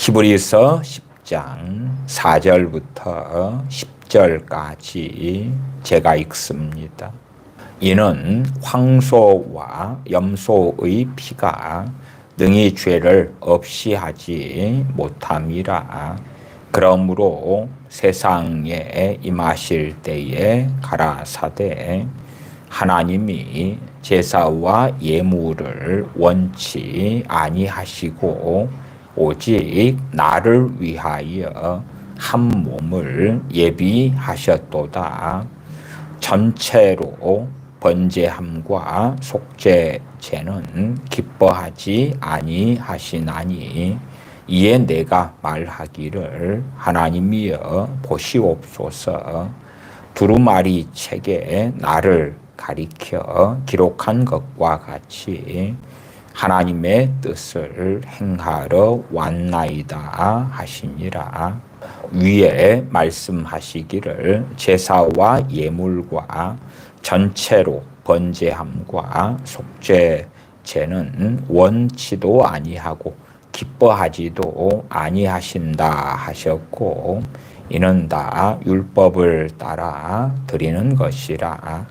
히브리서 10장 4절부터 10절까지 제가 읽습니다. 이는 황소와 염소의 피가 능히 죄를 없이 하지 못함이라. 그러므로 세상에 임하실 때에 가라사대 하나님이 제사와 예물을 원치 아니하시고 오직 나를 위하여 한 몸을 예비하셨도다. 전체로 번제함과 속죄제는 기뻐하지 아니하시나니 이에 내가 말하기를 하나님이여 보시옵소서. 두루마리 책에 나를 가리켜 기록한 것과 같이 하나님의 뜻을 행하러 왔나이다 하시니라. 위에 말씀하시기를 제사와 예물과 전체로 번제함과 속죄제는 원치도 아니하고 기뻐하지도 아니하신다 하셨고, 이는 다 율법을 따라 드리는 것이라.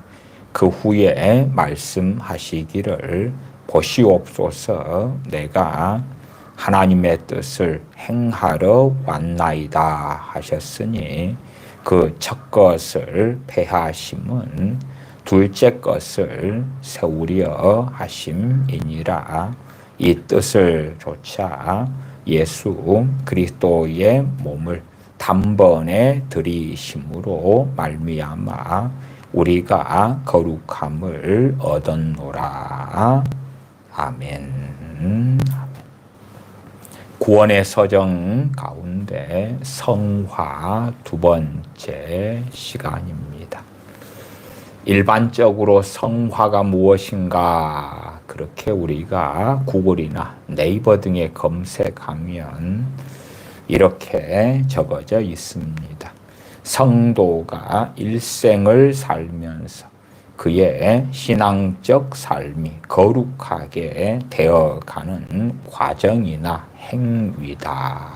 그 후에 말씀하시기를 보시옵소서. 내가 하나님의 뜻을 행하러 왔나이다 하셨으니 그 첫 것을 폐하심은 둘째 것을 세우려 하심이니라. 이 뜻을 조차 예수 그리스도의 몸을 단번에 들이심으로 말미암아 우리가 거룩함을 얻었노라. 아멘. 구원의 서정 가운데 성화 두 번째 시간입니다. 일반적으로 성화가 무엇인가 그렇게 우리가 구글이나 네이버 등에 검색하면 이렇게 적어져 있습니다. 성도가 일생을 살면서 그의 신앙적 삶이 거룩하게 되어가는 과정이나 행위다.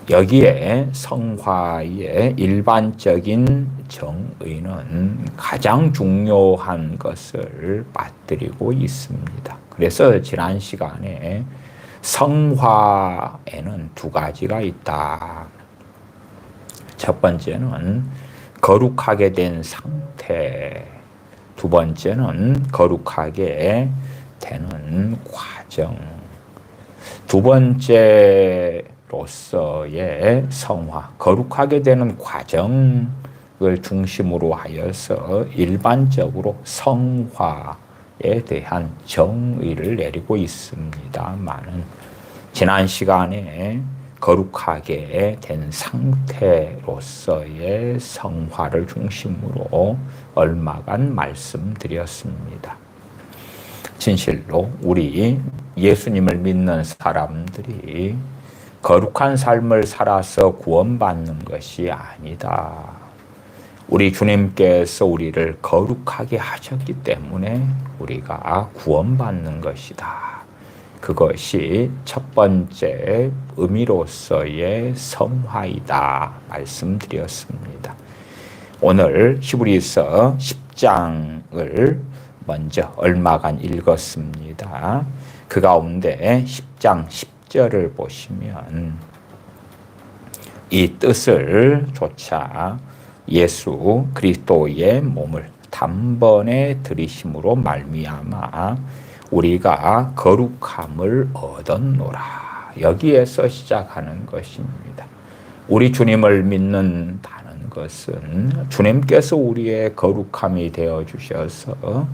여기에 성화의 일반적인 정의는 가장 중요한 것을 빠뜨리고 있습니다. 그래서 지난 시간에 성화에는 두 가지가 있다. 첫 번째는 거룩하게 된 상태, 두 번째는 거룩하게 되는 과정. 두 번째로서의 성화, 거룩하게 되는 과정을 중심으로 하여서 일반적으로 성화에 대한 정의를 내리고 있습니다만은 지난 시간에 거룩하게 된 상태로서의 성화를 중심으로 얼마간 말씀드렸습니다. 진실로 우리 예수님을 믿는 사람들이 거룩한 삶을 살아서 구원받는 것이 아니다. 우리 주님께서 우리를 거룩하게 하셨기 때문에 우리가 구원받는 것이다. 그것이 첫 번째 의미로서의 성화이다 말씀드렸습니다. 오늘 히브리서 10장을 먼저 얼마간 읽었습니다. 그 가운데 10장 10절을 보시면 이 뜻을 조차 예수 그리스도의 몸을 단번에 들이심으로 말미암아 우리가 거룩함을 얻었노라. 여기에서 시작하는 것입니다. 우리 주님을 믿는다는 것은 주님께서 우리의 거룩함이 되어주셔서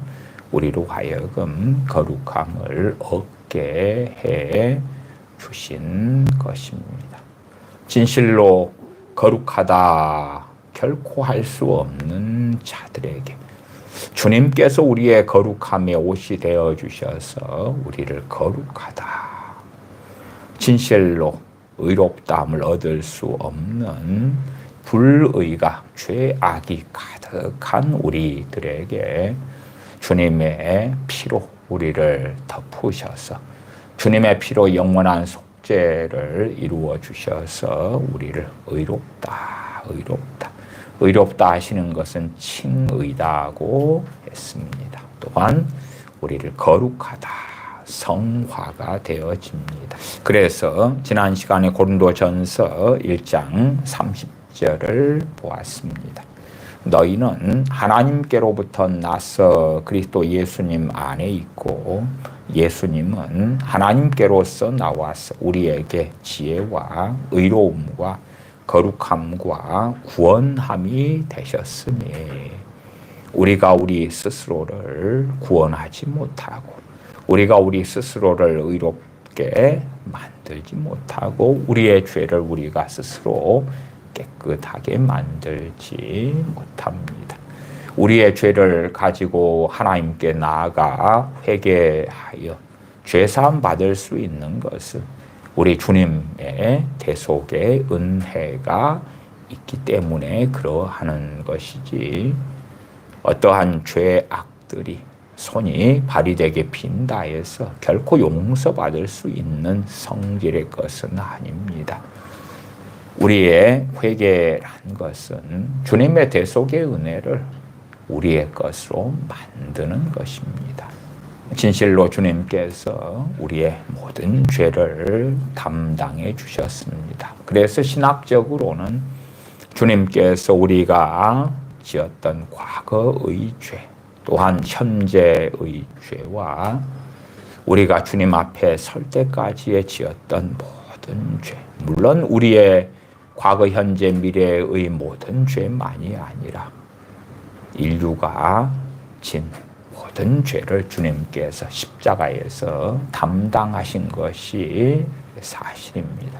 우리로 하여금 거룩함을 얻게 해 주신 것입니다. 진실로 거룩하다 결코 할 수 없는 자들에게 주님께서 우리의 거룩함의 옷이 되어주셔서 우리를 거룩하다, 진실로 의롭다함을 얻을 수 없는 불의가 죄악이 가득한 우리들에게 주님의 피로 우리를 덮으셔서 주님의 피로 영원한 속죄를 이루어 주셔서 우리를 의롭다 하시는 것은 칭의다고 했습니다. 또한 우리를 거룩하다, 성화가 되어집니다. 그래서 지난 시간에 고린도전서 1장 30절을 보았습니다. 너희는 하나님께로부터 나서 그리스도 예수님 안에 있고 예수님은 하나님께로서 나와서 우리에게 지혜와 의로움과 거룩함과 구원함이 되셨으니 우리가 우리 스스로를 구원하지 못하고 우리가 우리 스스로를 의롭게 만들지 못하고 우리의 죄를 우리가 스스로 깨끗하게 만들지 못합니다. 우리의 죄를 가지고 하나님께 나아가 회개하여 죄사함 받을 수 있는 것은 우리 주님의 대속의 은혜가 있기 때문에 그러하는 것이지 어떠한 죄악들이 손이 발휘되게 빈다 해서 결코 용서받을 수 있는 성질의 것은 아닙니다. 우리의 회개란 것은 주님의 대속의 은혜를 우리의 것으로 만드는 것입니다. 진실로 주님께서 우리의 모든 죄를 담당해 주셨습니다. 그래서 신학적으로는 주님께서 우리가 지었던 과거의 죄, 또한 현재의 죄와 우리가 주님 앞에 설 때까지에 지었던 모든 죄, 물론 우리의 과거, 현재, 미래의 모든 죄만이 아니라 인류가 진 모든 죄를 주님께서 십자가에서 담당하신 것이 사실입니다.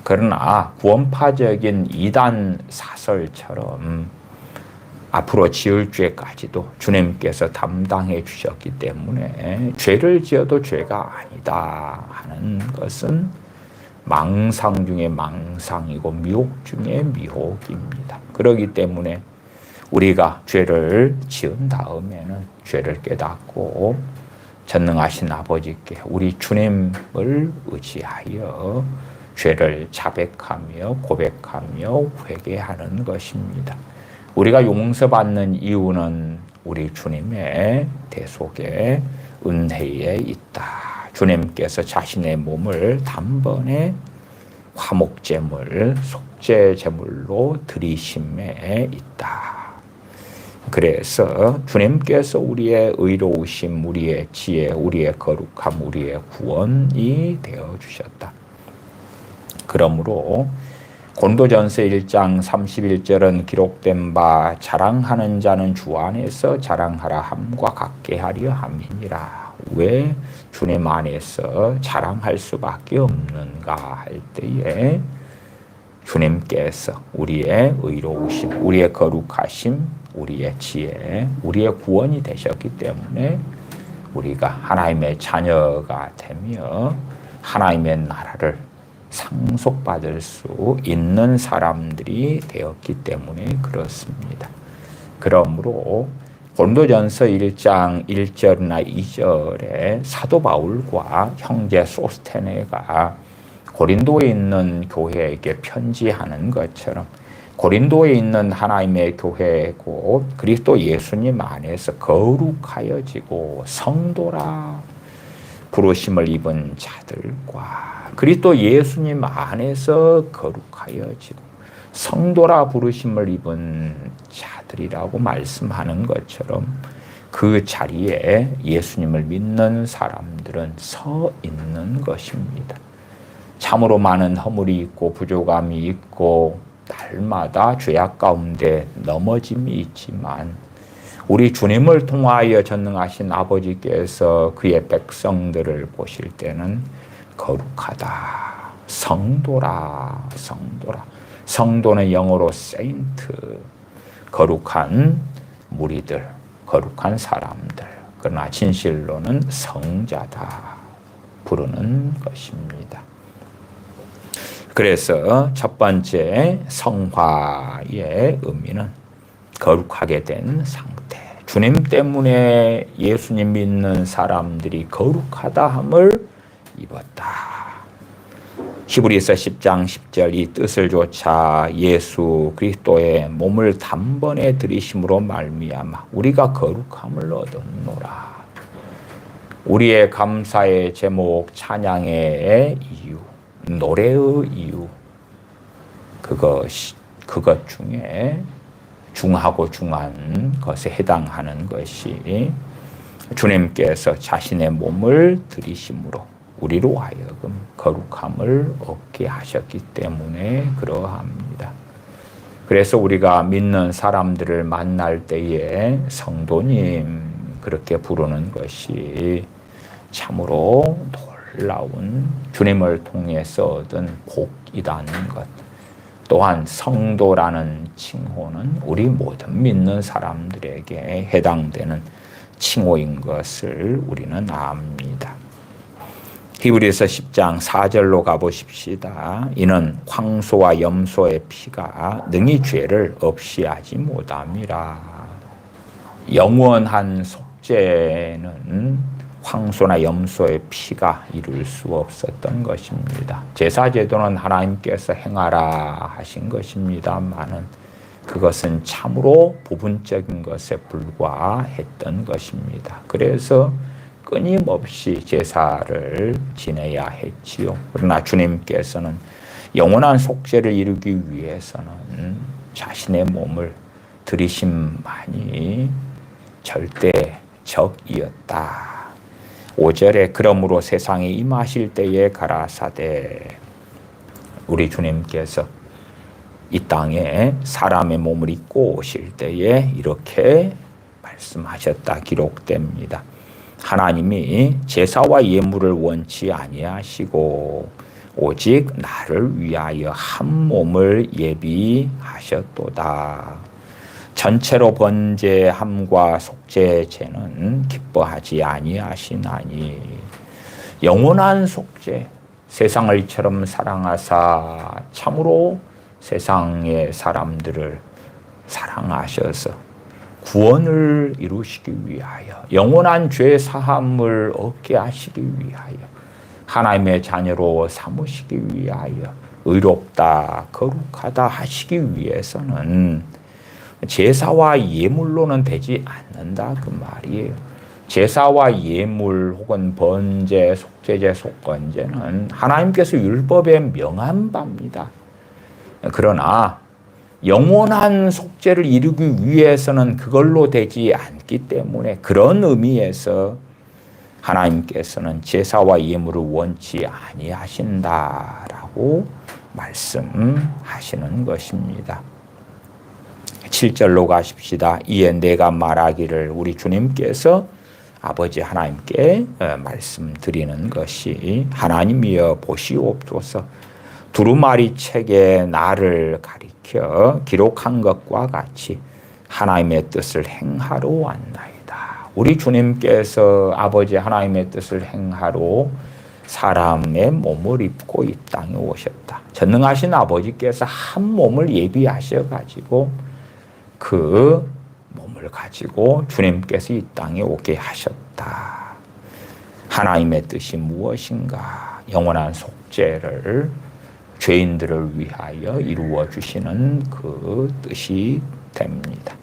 그러나 구원파적인 이단 사설처럼 앞으로 지을 죄까지도 주님께서 담당해 주셨기 때문에 죄를 지어도 죄가 아니다 하는 것은 망상 중에 망상이고 미혹 중에 미혹입니다. 그렇기 때문에 우리가 죄를 지은 다음에는 죄를 깨닫고 전능하신 아버지께 우리 주님을 의지하여 죄를 자백하며 고백하며 회개하는 것입니다. 우리가 용서받는 이유는 우리 주님의 대속의 은혜에 있다. 주님께서 자신의 몸을 단번에 화목제물, 속죄제물로 드리심에 있다. 그래서 주님께서 우리의 의로우심, 우리의 지혜, 우리의 거룩함, 우리의 구원이 되어주셨다. 그러므로 고린도전서 1장 31절은 기록된 바 자랑하는 자는 주 안에서 자랑하라 함과 같게 하려 함이니라. 왜 주님 안에서 자랑할 수밖에 없는가 할 때에 주님께서 우리의 의로우심, 우리의 거룩하심, 우리의 지혜, 우리의 구원이 되셨기 때문에 우리가 하나님의 자녀가 되며 하나님의 나라를 상속받을 수 있는 사람들이 되었기 때문에 그렇습니다. 그러므로 고린도전서 1장 1절이나 2절에 사도 바울과 형제 소스테네가 고린도에 있는 교회에게 편지하는 것처럼 고린도에 있는 하나님의 교회 곧 그리스도 예수님 안에서 거룩하여지고 성도라 부르심을 입은 자들과 그리스도 예수님 안에서 거룩하여지고 성도라 부르심을 입은 자들이라고 말씀하는 것처럼 그 자리에 예수님을 믿는 사람들은 서 있는 것입니다. 참으로 많은 허물이 있고 부족함이 있고 날마다 죄악 가운데 넘어짐이 있지만 우리 주님을 통하여 전능하신 아버지께서 그의 백성들을 보실 때는 거룩하다, 성도라, 성도라. 성도는 영어로 세인트, 거룩한 무리들, 거룩한 사람들. 그러나 진실로는 성자다 부르는 것입니다. 그래서 첫 번째 성화의 의미는 거룩하게 된 상태. 주님 때문에 예수님 믿는 사람들이 거룩하다함을 입었다. 히브리서 10장 10절 이 뜻을 조차 예수 그리스도의 몸을 단번에 들이심으로 말미암아 우리가 거룩함을 얻었노라. 우리의 감사의 제목, 찬양의 이유, 노래의 이유, 그것 중에 중하고 중한 것에 해당하는 것이 주님께서 자신의 몸을 들이심으로 우리로 하여금 거룩함을 얻게 하셨기 때문에 그러합니다. 그래서 우리가 믿는 사람들을 만날 때에 성도님 그렇게 부르는 것이 참으로 놀라운 주님을 통해서 얻은 복이라는 것. 또한 성도라는 칭호는 우리 모든 믿는 사람들에게 해당되는 칭호인 것을 우리는 압니다. 히브리서 10장 4절로 가보십시다. 이는 황소와 염소의 피가 능히 죄를 없이 하지 못함이라. 영원한 속죄는 황소나 염소의 피가 이룰 수 없었던 것입니다. 제사제도는 하나님께서 행하라 하신 것입니다만은 그것은 참으로 부분적인 것에 불과했던 것입니다. 그래서 끊임없이 제사를 지내야 했지요. 그러나 주님께서는 영원한 속죄를 이루기 위해서는 자신의 몸을 들이심만이 절대적이었다. 5절에 그러므로 세상에 임하실 때에 가라사대 우리 주님께서 이 땅에 사람의 몸을 입고 오실 때에 이렇게 말씀하셨다 기록됩니다. 하나님이 제사와 예물을 원치 아니하시고 오직 나를 위하여 한 몸을 예비하셨도다. 전체로 번제함과 속죄제는 기뻐하지 아니하시나니 영원한 속죄 세상을 이처럼 사랑하사 참으로 세상의 사람들을 사랑하셔서 구원을 이루시기 위하여 영원한 죄 사함을 얻게 하시기 위하여 하나님의 자녀로 삼으시기 위하여 의롭다 거룩하다 하시기 위해서는 제사와 예물로는 되지 않는다 그 말이에요. 제사와 예물 혹은 번제, 속죄제, 속건제는 하나님께서 율법에 명한 바입니다. 그러나 영원한 속죄를 이루기 위해서는 그걸로 되지 않기 때문에 그런 의미에서 하나님께서는 제사와 예물을 원치 아니하신다라고 말씀하시는 것입니다. 7절로 가십시다. 이에 내가 말하기를 우리 주님께서 아버지 하나님께 말씀드리는 것이 하나님이여 보시옵소서 두루마리 책에 나를 가리켜 기록한 것과 같이 하나님의 뜻을 행하러 왔나이다. 우리 주님께서 아버지 하나님의 뜻을 행하러 사람의 몸을 입고 이 땅에 오셨다. 전능하신 아버지께서 한 몸을 예비하셔가지고 그 몸을 가지고 주님께서 이 땅에 오게 하셨다. 하나님의 뜻이 무엇인가? 영원한 속죄를 죄인들을 위하여 이루어 주시는 그 뜻이 됩니다.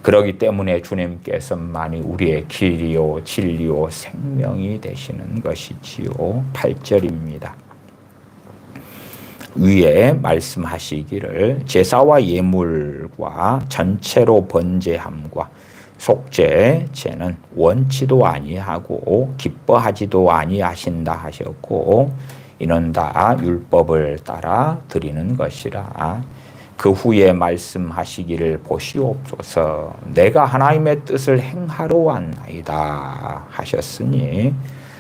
그렇기 때문에 주님께서만이 우리의 길이요 진리요 생명이 되시는 것이지요. 8절입니다. 위에 말씀하시기를 제사와 예물과 전체로 번제함과 속죄제는 원치도 아니하고 기뻐하지도 아니하신다 하셨고 이는 다 율법을 따라 드리는 것이라. 그 후에 말씀하시기를 보시옵소서 내가 하나님의 뜻을 행하러 왔나이다 하셨으니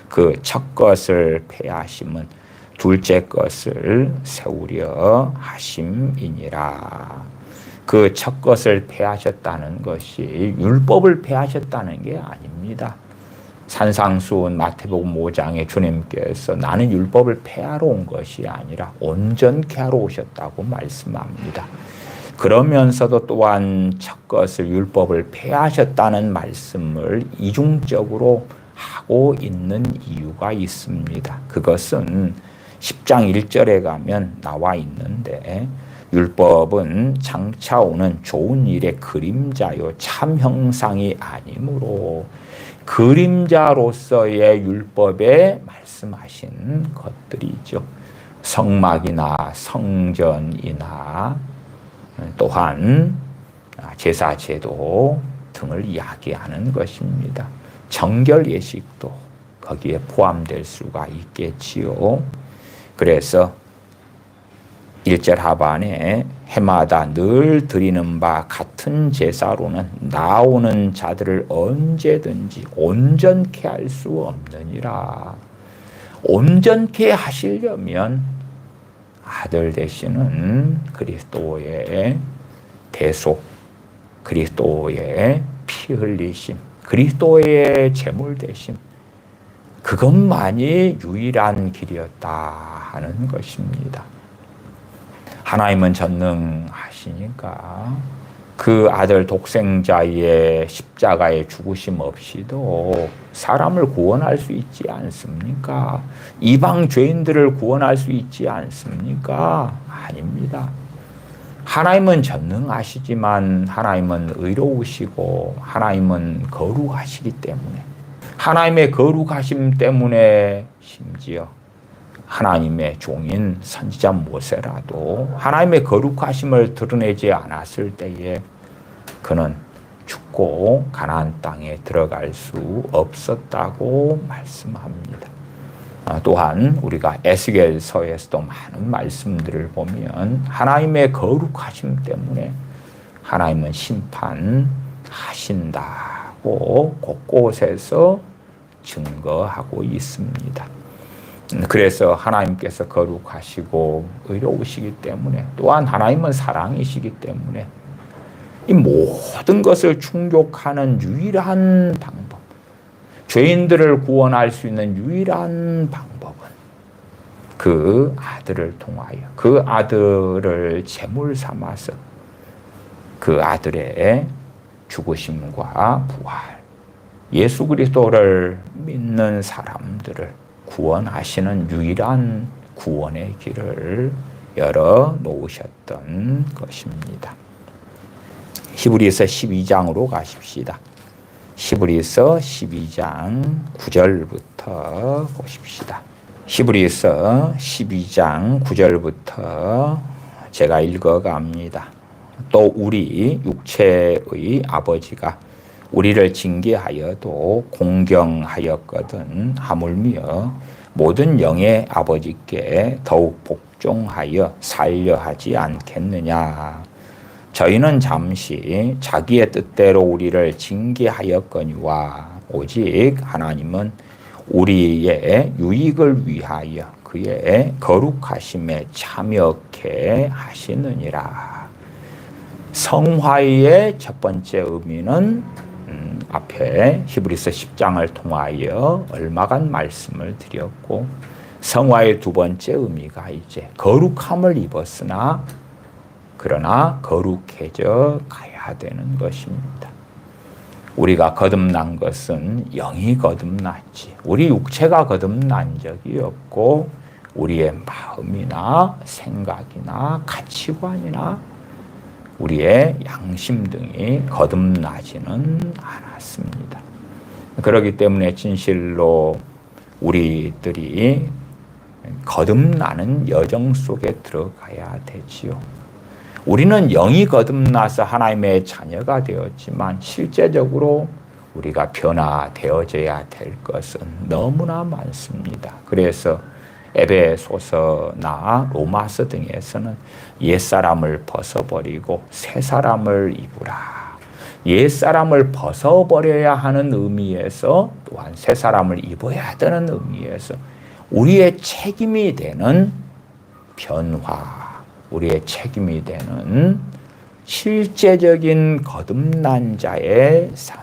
그 첫 것을 폐하심은 둘째 것을 세우려 하심이니라. 그 첫 것을 폐하셨다는 것이 율법을 폐하셨다는 게 아닙니다. 산상수훈 마태복음 5장에 주님께서 나는 율법을 폐하러 온 것이 아니라 온전케 하러 오셨다고 말씀합니다. 그러면서도 또한 첫 것을 율법을 폐하셨다는 말씀을 이중적으로 하고 있는 이유가 있습니다. 그것은 10장 1절에 가면 나와 있는데 율법은 장차 오는 좋은 일의 그림자요 참 형상이 아니므로 그림자로서의 율법에 말씀하신 것들이죠. 성막이나 성전이나 또한 제사제도 등을 이야기하는 것입니다. 정결 예식도 거기에 포함될 수가 있겠지요. 그래서 1절 하반에 해마다 늘 드리는 바 같은 제사로는 나오는 자들을 언제든지 온전케 할 수 없느니라. 온전케 하시려면 아들 되시는 그리스도의 대속, 그리스도의 피 흘리심, 그리스도의 제물 되심, 그것만이 유일한 길이었다 하는 것입니다. 하나님은 전능하시니까 그 아들 독생자의 십자가의 죽으심 없이도 사람을 구원할 수 있지 않습니까? 이방 죄인들을 구원할 수 있지 않습니까? 아닙니다. 하나님은 전능하시지만 하나님은 의로우시고 하나님은 거룩하시기 때문에 하나님의 거룩하심 때문에 심지어 하나님의 종인 선지자 모세라도 하나님의 거룩하심을 드러내지 않았을 때에 그는 죽고 가나안 땅에 들어갈 수 없었다고 말씀합니다. 또한 우리가 에스겔서에서도 많은 말씀들을 보면 하나님의 거룩하심 때문에 하나님은 심판하신다고 곳곳에서 증거하고 있습니다. 그래서 하나님께서 거룩하시고 의로우시기 때문에 또한 하나님은 사랑이시기 때문에 이 모든 것을 충족하는 유일한 방법, 죄인들을 구원할 수 있는 유일한 방법은 그 아들을 통하여 그 아들을 제물 삼아서 그 아들의 죽으심과 부활, 예수 그리스도를 믿는 사람들을 구원하시는 유일한 구원의 길을 열어 놓으셨던 것입니다. 히브리서 12장으로 가십시다. 히브리서 12장 9절부터 보십시다. 히브리서 12장 9절부터 제가 읽어갑니다. 또 우리 육체의 아버지가 우리를 징계하여도 공경하였거든 하물며 모든 영의 아버지께 더욱 복종하여 살려 하지 않겠느냐. 저희는 잠시 자기의 뜻대로 우리를 징계하였거니와 오직 하나님은 우리의 유익을 위하여 그의 거룩하심에 참여케 하시느니라. 성화의 첫 번째 의미는 앞에 히브리서 10장을 통하여 얼마간 말씀을 드렸고, 성화의 두 번째 의미가 이제 거룩함을 입었으나 그러나 거룩해져 가야 되는 것입니다. 우리가 거듭난 것은 영이 거듭났지 우리 육체가 거듭난 적이 없고 우리의 마음이나 생각이나 가치관이나 우리의 양심 등이 거듭나지는 않았습니다. 그렇기 때문에 진실로 우리들이 거듭나는 여정 속에 들어가야 되지요. 우리는 영이 거듭나서 하나님의 자녀가 되었지만 실제적으로 우리가 변화되어져야 될 것은 너무나 많습니다. 그래서 에베소서나 로마서 등에서는 옛사람을 벗어버리고 새사람을 입으라. 옛사람을 벗어버려야 하는 의미에서 또한 새사람을 입어야 되는 의미에서 우리의 책임이 되는 변화, 우리의 책임이 되는 실제적인 거듭난 자의 삶,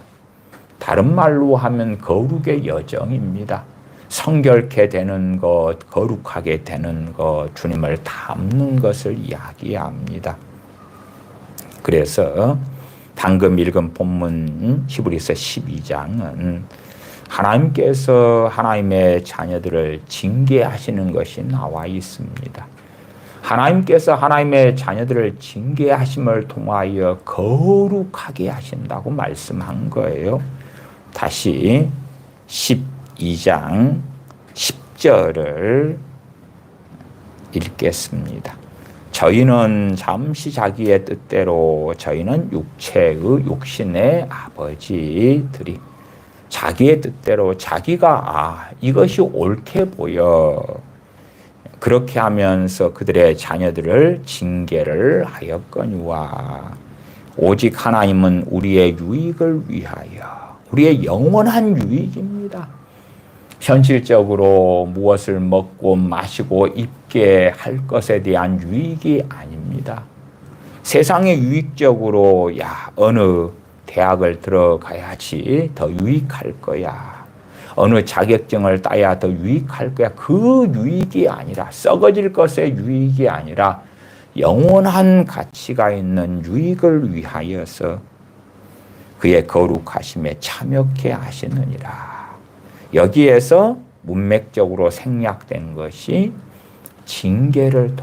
다른 말로 하면 거룩의 여정입니다. 성결케 되는 것, 거룩하게 되는 것, 주님을 닮는 것을 이야기합니다. 그래서 방금 읽은 본문 히브리서 12장은 하나님께서 하나님의 자녀들을 징계하시는 것이 나와 있습니다. 하나님께서 하나님의 자녀들을 징계하심을 통하여 거룩하게 하신다고 말씀한 거예요. 다시 12장 10절을 읽겠습니다. 저희는 잠시 자기의 뜻대로 저희는 육체의 육신의 아버지들이 자기의 뜻대로 자기가 이것이 옳게 보여 그렇게 하면서 그들의 자녀들을 징계를 하였거니와 오직 하나님은 우리의 유익을 위하여 우리의 영원한 유익입니다. 현실적으로 무엇을 먹고 마시고 입게 할 것에 대한 유익이 아닙니다. 세상의 유익적으로 어느 대학을 들어가야지 더 유익할 거야. 어느 자격증을 따야 더 유익할 거야. 그 유익이 아니라 썩어질 것의 유익이 아니라 영원한 가치가 있는 유익을 위하여서 그의 거룩하심에 참여케 하시느니라. 여기에서 문맥적으로 생략된 것이 징계를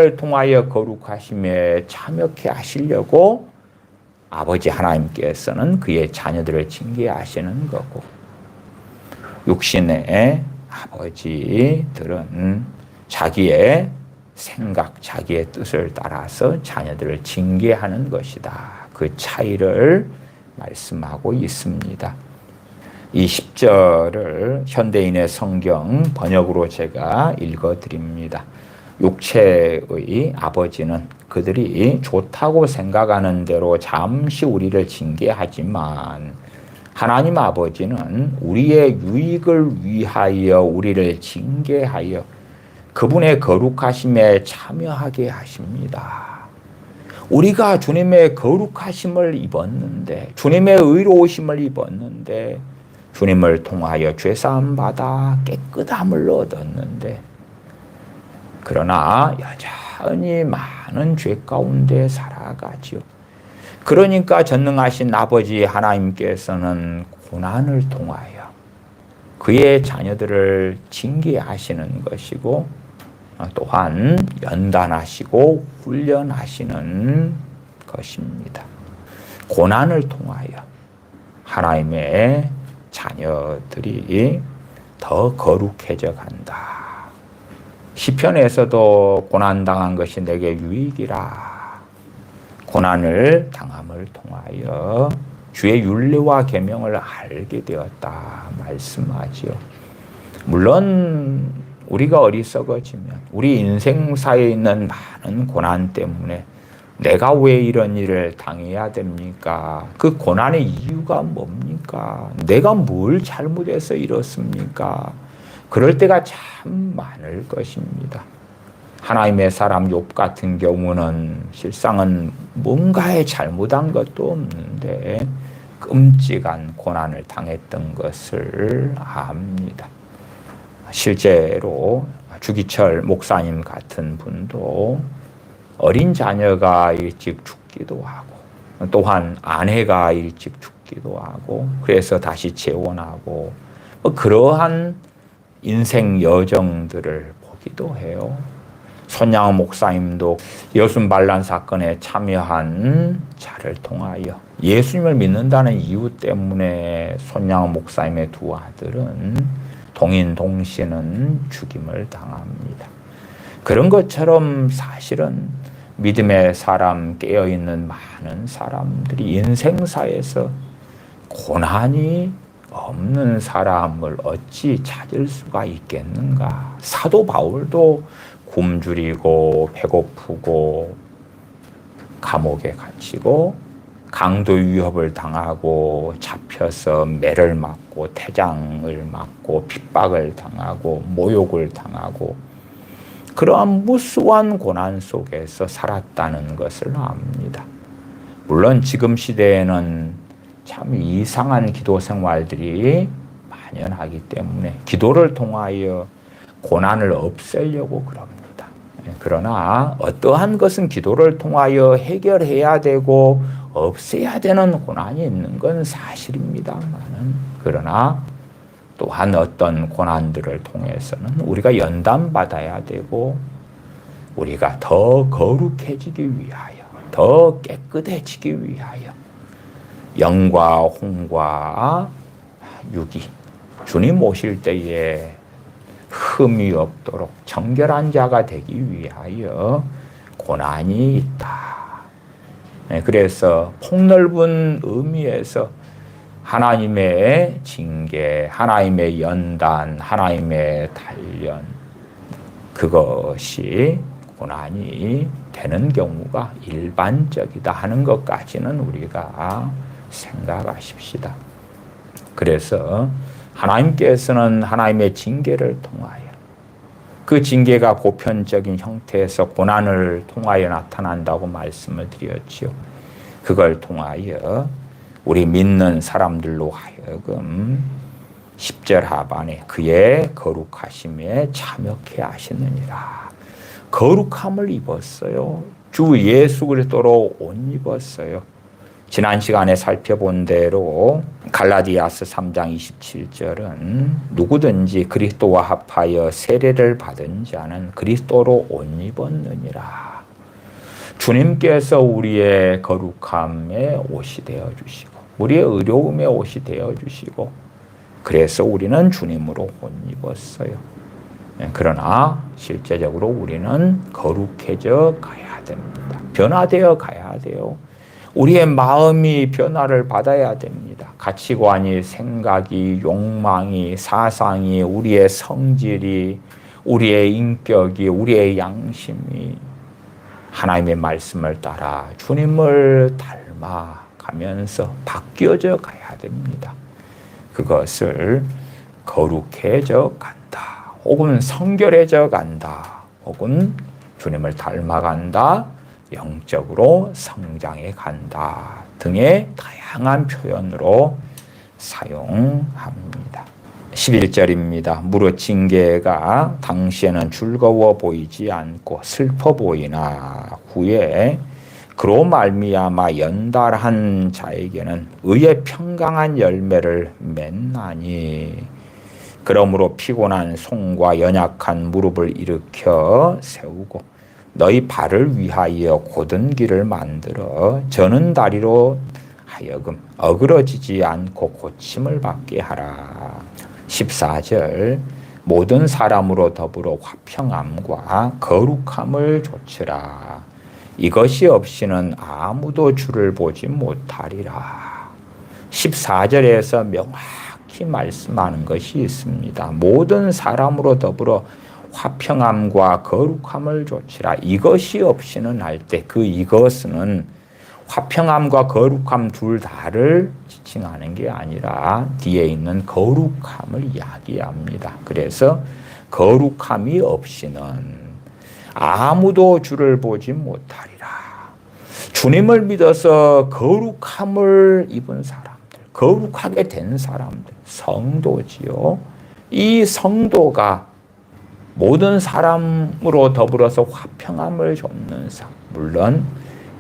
통하여 거룩하심에 참여케 하시려고 아버지 하나님께서는 그의 자녀들을 징계하시는 거고, 육신의 아버지들은 자기의 생각, 자기의 뜻을 따라서 자녀들을 징계하는 것이다. 그 차이를 말씀하고 있습니다. 이 10절을 현대인의 성경 번역으로 제가 읽어드립니다. 육체의 아버지는 그들이 좋다고 생각하는 대로 잠시 우리를 징계하지만 하나님 아버지는 우리의 유익을 위하여 우리를 징계하여 그분의 거룩하심에 참여하게 하십니다. 우리가 주님의 거룩하심을 입었는데, 주님의 의로우심을 입었는데, 주님을 통하여 죄사함 받아 깨끗함을 얻었는데, 그러나 여전히 많은 죄 가운데 살아가지요. 그러니까 전능하신 아버지 하나님께서는 고난을 통하여 그의 자녀들을 징계하시는 것이고, 또한 연단하시고 훈련하시는 것입니다. 고난을 통하여 하나님의 자녀들이 더 거룩해져 간다. 시편에서도 고난당한 것이 내게 유익이라. 고난을 당함을 통하여 주의 율례와 계명을 알게 되었다 말씀하지요. 물론 우리가 어리석어지면 우리 인생사에 있는 많은 고난 때문에 내가 왜 이런 일을 당해야 됩니까? 그 고난의 이유가 뭡니까? 내가 뭘 잘못해서 이렇습니까? 그럴 때가 참 많을 것입니다. 하나님의 사람 욥 같은 경우는 실상은 뭔가에 잘못한 것도 없는데 끔찍한 고난을 당했던 것을 압니다. 실제로 주기철 목사님 같은 분도 어린 자녀가 일찍 죽기도 하고 또한 아내가 일찍 죽기도 하고 그래서 다시 재혼하고 그러한 인생 여정들을 보기도 해요. 손양호 목사님도 여순 반란 사건에 참여한 자를 통하여 예수님을 믿는다는 이유 때문에 손양호 목사님의 두 아들은 동인동신은 죽임을 당합니다. 그런 것처럼 사실은 믿음의 사람, 깨어있는 많은 사람들이 인생사에서 고난이 없는 사람을 어찌 찾을 수가 있겠는가. 사도 바울도 굶주리고 배고프고 감옥에 갇히고 강도 위협을 당하고 잡혀서 매를 맞고 태장을 맞고 핍박을 당하고 모욕을 당하고 그러한 무수한 고난 속에서 살았다는 것을 압니다. 물론 지금 시대에는 참 이상한 기도 생활들이 만연하기 때문에 기도를 통하여 고난을 없애려고 그럽니다. 그러나 어떠한 것은 기도를 통하여 해결해야 되고 없애야 되는 고난이 있는 건 사실입니다만은, 그러나 또한 어떤 고난들을 통해서는 우리가 연단받아야 되고 우리가 더 거룩해지기 위하여, 더 깨끗해지기 위하여 영과 혼과 육이 주님 오실 때에 흠이 없도록 정결한 자가 되기 위하여 고난이 있다. 그래서 폭넓은 의미에서 하나님의 징계, 하나님의 연단, 하나님의 단련, 그것이 고난이 되는 경우가 일반적이다 하는 것까지는 우리가 생각하십시다. 그래서 하나님께서는 하나님의 징계를 통하여, 그 징계가 보편적인 형태에서 고난을 통하여 나타난다고 말씀을 드렸지요. 그걸 통하여 우리 믿는 사람들로 하여금 10절 하반에 그의 거룩하심에 참여케 하시느니라. 거룩함을 입었어요. 주 예수 그리스도로 옷 입었어요. 지난 시간에 살펴본 대로 갈라디아서 3장 27절은 누구든지 그리스도와 합하여 세례를 받은 자는 그리스도로 옷 입었느니라. 주님께서 우리의 거룩함의 옷이 되어주시고 우리의 의로움의 옷이 되어주시고, 그래서 우리는 주님으로 옷 입었어요. 그러나 실제적으로 우리는 거룩해져 가야 됩니다. 변화되어 가야 돼요. 우리의 마음이 변화를 받아야 됩니다. 가치관이, 생각이, 욕망이, 사상이, 우리의 성질이, 우리의 인격이, 우리의 양심이 하나님의 말씀을 따라 주님을 닮아가면서 바뀌어져 가야 됩니다. 그것을 거룩해져 간다, 혹은 성결해져 간다, 혹은 주님을 닮아간다, 영적으로 성장해 간다 등의 다양한 표현으로 사용합니다. 11절입니다. 무릇 징계가 당시에는 즐거워 보이지 않고 슬퍼 보이나 후에 그로 말미암아 연달한 자에게는 의의 평강한 열매를 맺나니, 그러므로 피곤한 손과 연약한 무릎을 일으켜 세우고 너희 발을 위하여 곧은 길을 만들어 저는 다리로 하여금 어그러지지 않고 고침을 받게 하라. 14절 모든 사람으로 더불어 화평함과 거룩함을 좇으라. 이것이 없이는 아무도 주를 보지 못하리라. 14절에서 명확히 말씀하는 것이 있습니다. 모든 사람으로 더불어 화평함과 거룩함을 좇으라. 이것이 없이는 할 때 그 이것은 화평함과 거룩함 둘 다를 지칭하는 게 아니라 뒤에 있는 거룩함을 이야기합니다. 그래서 거룩함이 없이는 아무도 주를 보지 못하리라. 주님을 믿어서 거룩함을 입은 사람들, 거룩하게 된 사람들, 성도지요. 이 성도가 모든 사람으로 더불어서 화평함을 좇는 삶. 물론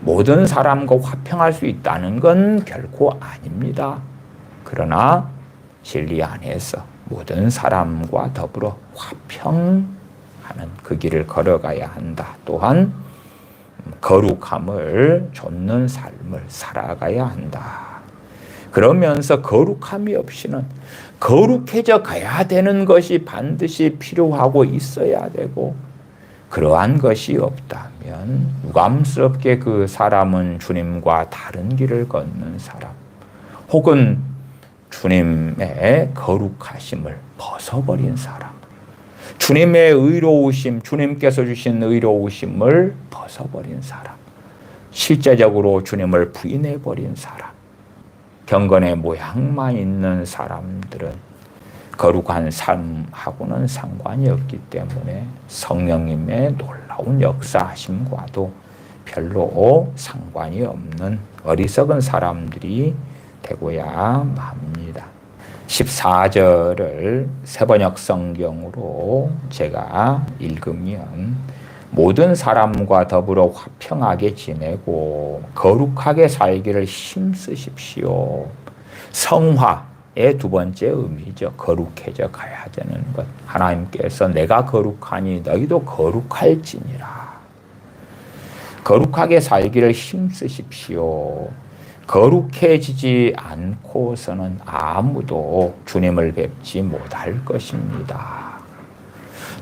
모든 사람과 화평할 수 있다는 건 결코 아닙니다. 그러나 진리 안에서 모든 사람과 더불어 화평하는 그 길을 걸어가야 한다. 또한 거룩함을 좇는 삶을 살아가야 한다. 그러면서 거룩함이 없이는 거룩해져 가야 되는 것이 반드시 필요하고 있어야 되고, 그러한 것이 없다면 유감스럽게 그 사람은 주님과 다른 길을 걷는 사람, 혹은 주님의 거룩하심을 벗어버린 사람, 주님의 의로우심, 주님께서 주신 의로우심을 벗어버린 사람, 실제적으로 주님을 부인해버린 사람, 경건의 모양만 있는 사람들은 거룩한 삶하고는 상관이 없기 때문에 성령님의 놀라운 역사하심과도 별로 상관이 없는 어리석은 사람들이 되고야 합니다. 14절을 세번역 성경으로 제가 읽으면 모든 사람과 더불어 화평하게 지내고 거룩하게 살기를 힘쓰십시오. 성화의 두 번째 의미죠. 거룩해져 가야 되는 것. 하나님께서 내가 거룩하니 너희도 거룩할지니라. 거룩하게 살기를 힘쓰십시오. 거룩해지지 않고서는 아무도 주님을 뵙지 못할 것입니다.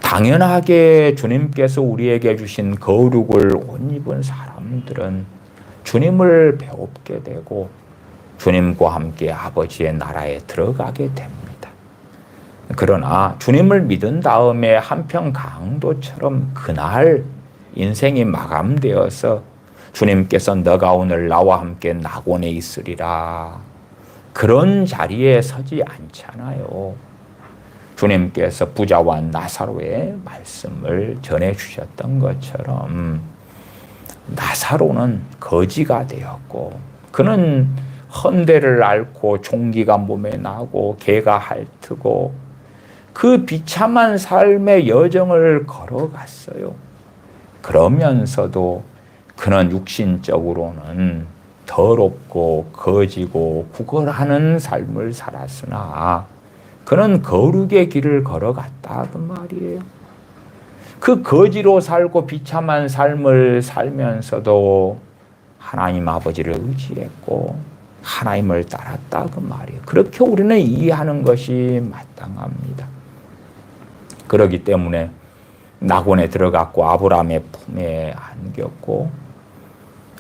당연하게 주님께서 우리에게 주신 거룩을 옷 입은 사람들은 주님을 배웁게 되고 주님과 함께 아버지의 나라에 들어가게 됩니다. 그러나 주님을 믿은 다음에 한편 강도처럼 그날 인생이 마감되어서 주님께서 너가 오늘 나와 함께 낙원에 있으리라. 그런 자리에 서지 않잖아요. 주님께서 부자와 나사로의 말씀을 전해주셨던 것처럼 나사로는 거지가 되었고 그는 헌대를 앓고 종기가 몸에 나고 개가 핥고 그 비참한 삶의 여정을 걸어갔어요. 그러면서도 그는 육신적으로는 더럽고 거지고 구걸하는 삶을 살았으나 그는 거룩의 길을 걸어갔다 그 말이에요. 그 거지로 살고 비참한 삶을 살면서도 하나님 아버지를 의지했고 하나님을 따랐다 그 말이에요. 그렇게 우리는 이해하는 것이 마땅합니다. 그렇기 때문에 낙원에 들어갔고 아브라함의 품에 안겼고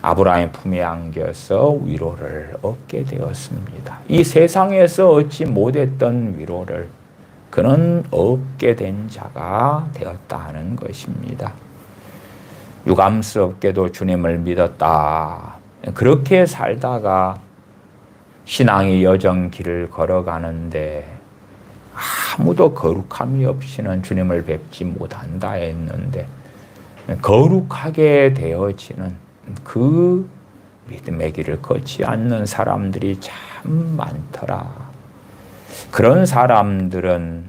아브라함의 품에 안겨서 위로를 얻게 되었습니다. 이 세상에서 얻지 못했던 위로를 그는 얻게 된 자가 되었다 하는 것입니다. 유감스럽게도 주님을 믿었다. 그렇게 살다가 신앙의 여정 길을 걸어가는데 아무도 거룩함이 없이는 주님을 뵙지 못한다 했는데 거룩하게 되어지는 그 믿음의 길을 걷지 않는 사람들이 참 많더라. 그런 사람들은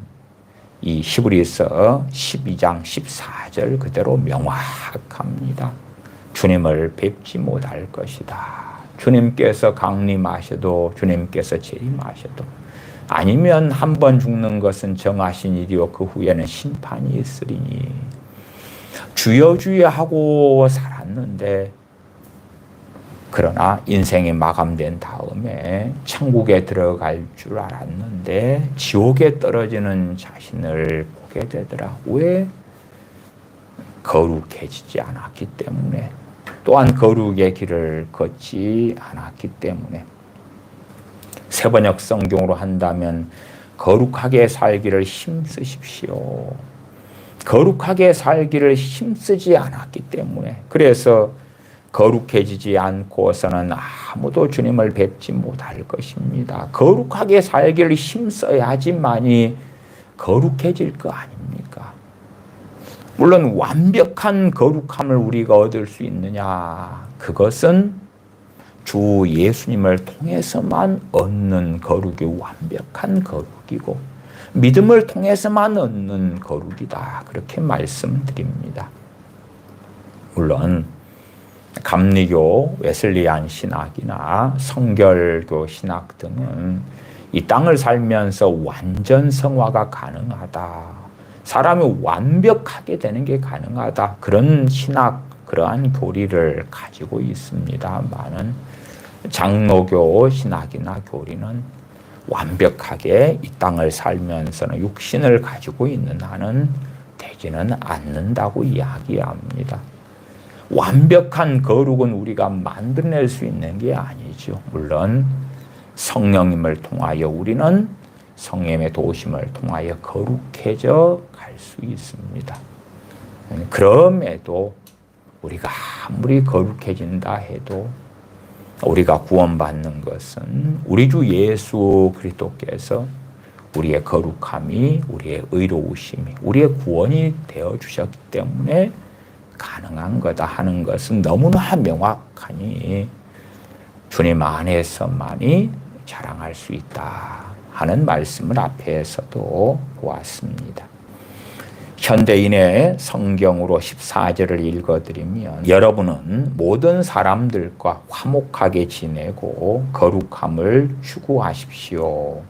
이 히브리서 12장 14절 그대로 명확합니다. 주님을 뵙지 못할 것이다. 주님께서 강림하셔도 주님께서 재림하셔도 아니면 한 번 죽는 것은 정하신 일이요 그 후에는 심판이 있으리니 주여 주여 하고 살았는데 그러나 인생이 마감된 다음에 천국에 들어갈 줄 알았는데 지옥에 떨어지는 자신을 보게 되더라. 왜? 거룩해지지 않았기 때문에 또한 거룩의 길을 걷지 않았기 때문에 세번역 성경으로 한다면 거룩하게 살기를 힘쓰십시오. 거룩하게 살기를 힘쓰지 않았기 때문에 그래서 거룩해지지 않고서는 아무도 주님을 뵙지 못할 것입니다. 거룩하게 살기를 힘써야지만이 거룩해질 거 아닙니까? 물론 완벽한 거룩함을 우리가 얻을 수 있느냐? 그것은 주 예수님을 통해서만 얻는 거룩이 완벽한 거룩이고 믿음을 통해서만 얻는 거룩이다. 그렇게 말씀드립니다. 물론 감리교, 웨슬리안 신학이나 성결교 신학 등은 이 땅을 살면서 완전 성화가 가능하다. 사람이 완벽하게 되는 게 가능하다. 그런 신학, 그러한 교리를 가지고 있습니다만은 장로교 신학이나 교리는 완벽하게 이 땅을 살면서는 육신을 가지고 있는 한은 되지는 않는다고 이야기합니다. 완벽한 거룩은 우리가 만들어낼 수 있는 게 아니죠. 물론 성령님을 통하여 우리는 성령의 도우심을 통하여 거룩해져 갈 수 있습니다. 그럼에도 우리가 아무리 거룩해진다 해도 우리가 구원받는 것은 우리 주 예수 그리스도께서 우리의 거룩함이, 우리의 의로우심이, 우리의 구원이 되어주셨기 때문에 가능한 거다 하는 것은 너무나 명확하니 주님 안에서만이 자랑할 수 있다 하는 말씀을 앞에서도 보았습니다. 현대인의 성경으로 14절을 읽어드리면 여러분은 모든 사람들과 화목하게 지내고 거룩함을 추구하십시오.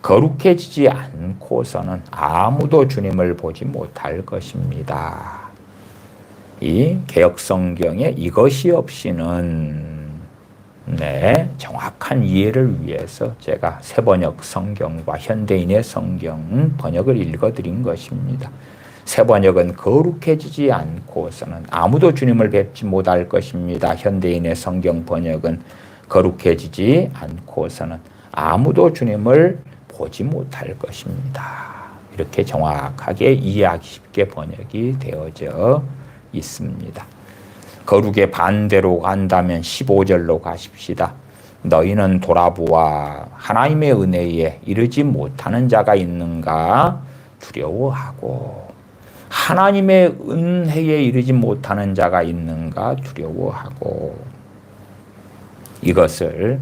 거룩해지지 않고서는 아무도 주님을 보지 못할 것입니다. 이 개역성경에 이것이 없이는 정확한 이해를 위해서 제가 새번역 성경과 현대인의 성경 번역을 읽어드린 것입니다. 새번역은 거룩해지지 않고서는 아무도 주님을 뵙지 못할 것입니다. 현대인의 성경 번역은 거룩해지지 않고서는 아무도 주님을 보지 못할 것입니다. 이렇게 정확하게 이해하기 쉽게 번역이 되어져 있습니다. 거룩의 반대로 간다면 15절로 가십시다. 너희는 돌아보아 하나님의 은혜에 이르지 못하는 자가 있는가 두려워하고 하나님의 은혜에 이르지 못하는 자가 있는가 두려워하고 이것을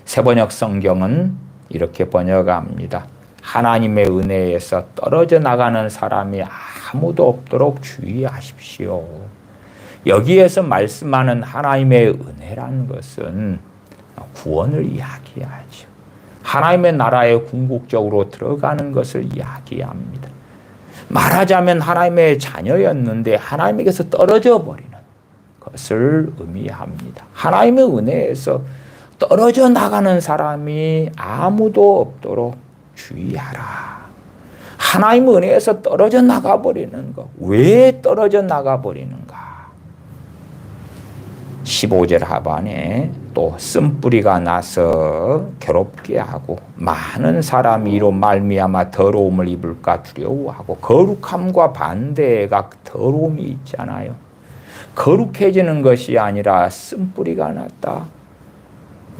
새번역 성경은 이렇게 번역합니다. 하나님의 은혜에서 떨어져 나가는 사람이 아무도 없도록 주의하십시오. 여기에서 말씀하는 하나님의 은혜라는 것은 구원을 이야기하죠. 하나님의 나라에 궁극적으로 들어가는 것을 이야기합니다. 말하자면 하나님의 자녀였는데 하나님에게서 떨어져 버리는 것을 의미합니다. 하나님의 은혜에서 떨어져 나가는 사람이 아무도 없도록 주의하라. 하나님의 은혜에서 떨어져 나가버리는 것. 왜 떨어져 나가버리는가? 15절 하반에 또 쓴뿌리가 나서 괴롭게 하고 많은 사람이 이로 말미암아 더러움을 입을까 두려워하고 거룩함과 반대가 더러움이 있잖아요. 거룩해지는 것이 아니라 쓴뿌리가 났다.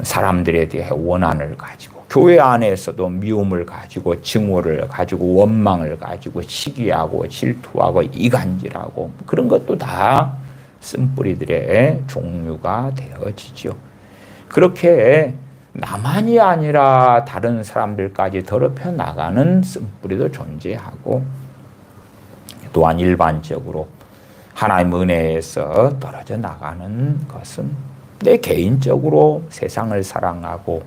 사람들에 대해 원한을 가지고 교회 안에서도 미움을 가지고 증오를 가지고 원망을 가지고 시기하고 질투하고 이간질하고 그런 것도 다 쓴뿌리들의 종류가 되어지죠. 그렇게 나만이 아니라 다른 사람들까지 더럽혀 나가는 쓴뿌리도 존재하고 또한 일반적으로 하나님 은혜에서 떨어져 나가는 것은 내 개인적으로 세상을 사랑하고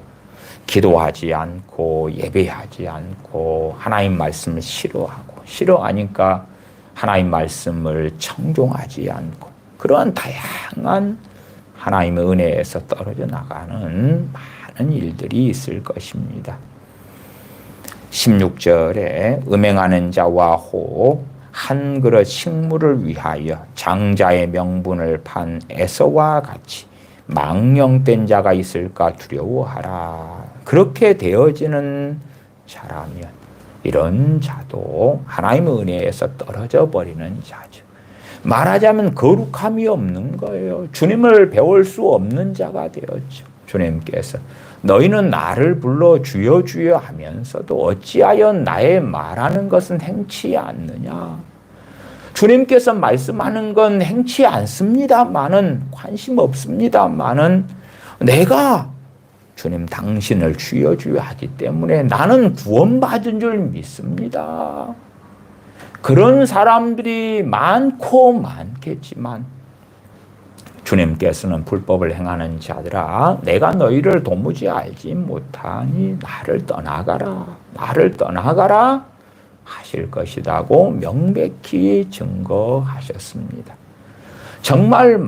기도하지 않고 예배하지 않고 하나님 말씀을 싫어하니까 하나님 말씀을 청종하지 않고 그러한 다양한 하나님의 은혜에서 떨어져 나가는 많은 일들이 있을 것입니다. 16절에 음행하는 자와 호 한 그릇 식물을 위하여 장자의 명분을 판 에서와 같이 망령된 자가 있을까 두려워하라. 그렇게 되어지는 자라면 이런 자도 하나님의 은혜에서 떨어져 버리는 자죠. 말하자면 거룩함이 없는 거예요. 주님을 배울 수 없는 자가 되었죠. 주님께서 너희는 나를 불러 주여 주여 하면서도 어찌하여 나의 말하는 것은 행치 않느냐. 주님께서 말씀하는 건 행치 않습니다마는 관심 없습니다마는 내가 주님 당신을 주여 주여 하기 때문에 나는 구원받은 줄 믿습니다. 그런 사람들이 많고 많겠지만 주님께서는 불법을 행하는 자들아 내가 너희를 도무지 알지 못하니 나를 떠나가라 하실 것이라고 명백히 증거하셨습니다. 정말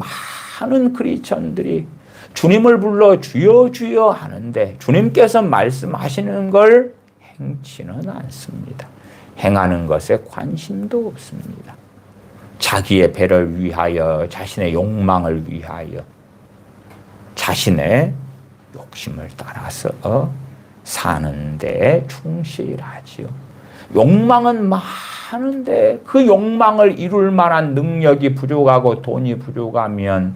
많은 크리스천들이 주님을 불러 주여 주여 하는데 주님께서 말씀하시는 걸 행치는 않습니다. 행하는 것에 관심도 없습니다. 자기의 배를 위하여 자신의 욕망을 위하여 자신의 욕심을 따라서 사는데 충실하지요. 욕망은 많은데 그 욕망을 이룰 만한 능력이 부족하고 돈이 부족하면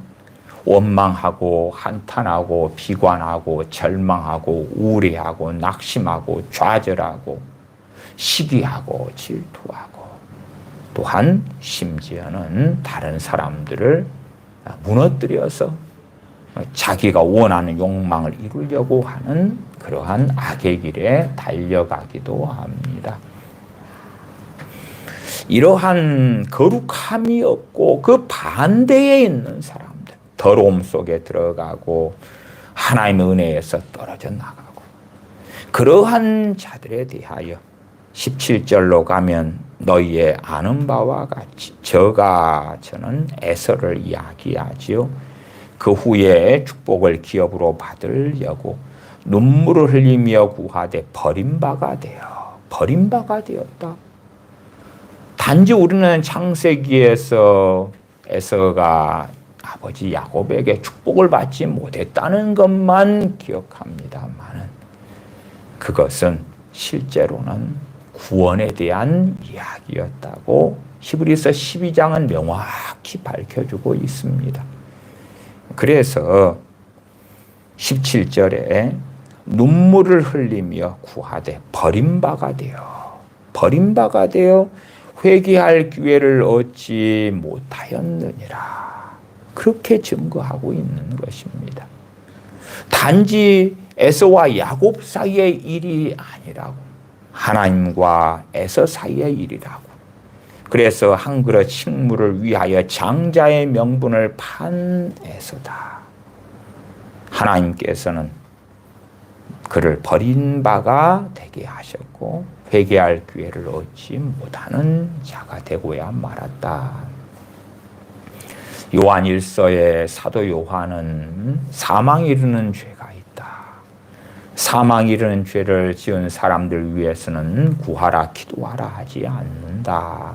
원망하고 한탄하고 비관하고 절망하고 우울해하고 낙심하고 좌절하고 시기하고 질투하고 또한 심지어는 다른 사람들을 무너뜨려서 자기가 원하는 욕망을 이루려고 하는 그러한 악의 길에 달려가기도 합니다. 이러한 거룩함이 없고 그 반대에 있는 사람들, 더러움 속에 들어가고 하나님의 은혜에서 떨어져 나가고, 그러한 자들에 대하여 17절로 가면 너희의 아는 바와 같이 저는 에서를 이야기하지요. 그 후에 축복을 기업으로 받으려고 눈물을 흘리며 구하되 버림바가 되었다. 단지 우리는 창세기에서 에서가 아버지 야곱에게 축복을 받지 못했다는 것만 기억합니다만, 그것은 실제로는 구원에 대한 이야기였다고 히브리서 12장은 명확히 밝혀주고 있습니다. 그래서 17절에 눈물을 흘리며 구하되 버림바가 되어 회개할 기회를 얻지 못하였느니라. 그렇게 증거하고 있는 것입니다. 단지 에서와 야곱 사이의 일이 아니라고, 하나님과 에서 사이의 일이라고. 그래서 한 그릇 식물을 위하여 장자의 명분을 판 에서다. 하나님께서는 그를 버린 바가 되게 하셨고 회개할 기회를 얻지 못하는 자가 되고야 말았다. 요한 1서의 사도 요한은 사망에 이르는 죄가 있다. 사망에 이르는 죄를 지은 사람들 위해서는 구하라 기도하라 하지 않는다.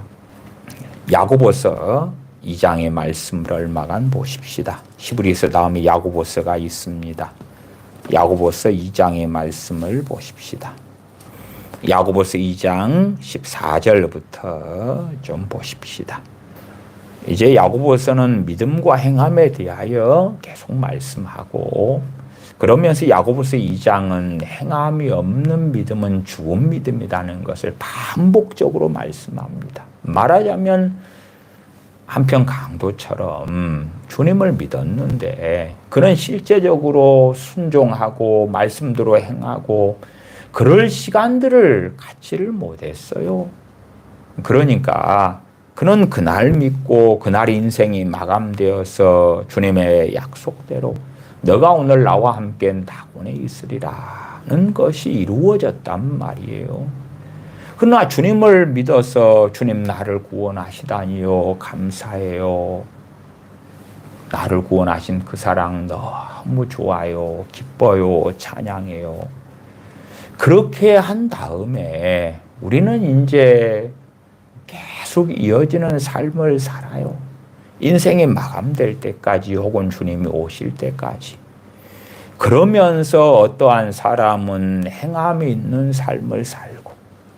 야고보서 2장의 말씀을 얼마간 보십시다. 히브리서 다음에 야고보서가 있습니다. 야고보서 2장의 말씀을 보십시다. 야고보서 2장 14절부터 좀 보십시다. 이제 야고보서는 믿음과 행함에 대하여 계속 말씀하고, 그러면서 야고보서 2장은 행함이 없는 믿음은 죽은 믿음이라는 것을 반복적으로 말씀합니다. 말하자면 한편 강도처럼 주님을 믿었는데 그는 실제적으로 순종하고 말씀대로 행하고 그럴 시간들을 갖지를 못했어요. 그러니까 그는 그날 믿고 그날 인생이 마감되어서 주님의 약속대로 너가 오늘 나와 함께 낙원에 있으리라는 것이 이루어졌단 말이에요. 그러나 주님을 믿어서 주님 나를 구원하시다니요, 감사해요. 나를 구원하신 그 사랑 너무 좋아요, 기뻐요, 찬양해요. 그렇게 한 다음에 우리는 이제 계속 이어지는 삶을 살아요. 인생이 마감될 때까지 혹은 주님이 오실 때까지. 그러면서 어떠한 사람은 행함이 있는 삶을 살고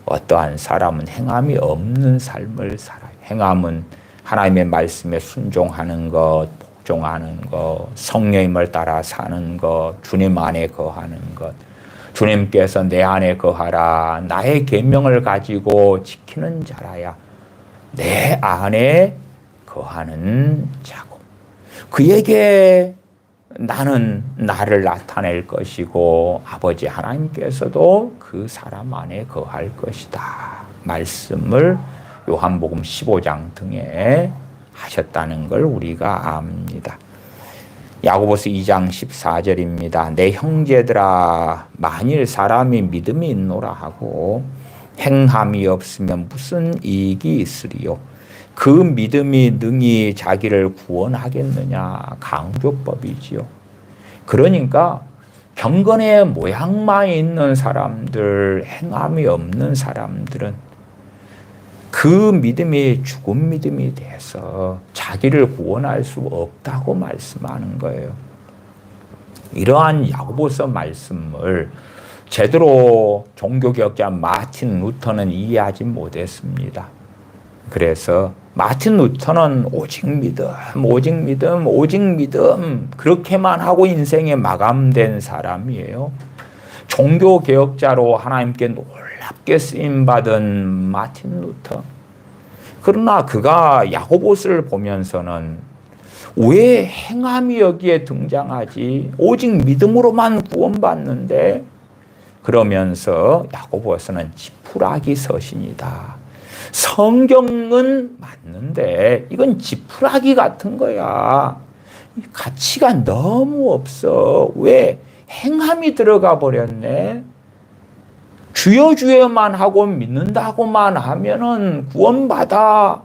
어떠한 사람은 행함이 없는 삶을 살아요. 행함은 하나님의 말씀에 순종하는 것, 복종하는 것, 성령님을 따라 사는 것, 주님 안에 거하는 것. 주님께서 내 안에 거하라, 나의 계명을 가지고 지키는 자라야 내 안에 거하는 자고, 그에게 나는 나를 나타낼 것이고 아버지 하나님께서도 그 사람 안에 거할 것이다 말씀을 요한복음 15장 등에 하셨다는 걸 우리가 압니다. 야고보서 2장 14절입니다. 내 형제들아, 만일 사람이 믿음이 있노라 하고 행함이 없으면 무슨 이익이 있으리요? 그 믿음이 능히 자기를 구원하겠느냐? 강조법이지요. 그러니까 경건의 모양만 있는 사람들, 행함이 없는 사람들은 그 믿음이 죽은 믿음이 돼서 자기를 구원할 수 없다고 말씀하는 거예요. 이러한 야고보서 말씀을 제대로 종교개혁자 마틴 루터는 이해하지 못했습니다. 그래서 마틴 루터는 오직 믿음, 오직 믿음, 오직 믿음 그렇게만 하고 인생에 마감된 사람이에요. 종교개혁자로 하나님께 놀랍게 쓰임받은 마틴 루터. 그러나 그가 야고보서를 보면서는 왜 행함이 여기에 등장하지? 오직 믿음으로만 구원받는데? 그러면서 야고보서는 지푸라기 서신이다. 성경은 맞는데 이건 지푸라기 같은 거야. 가치가 너무 없어. 왜? 행함이 들어가 버렸네. 주여 주여만 하고 믿는다고만 하면은 구원받아.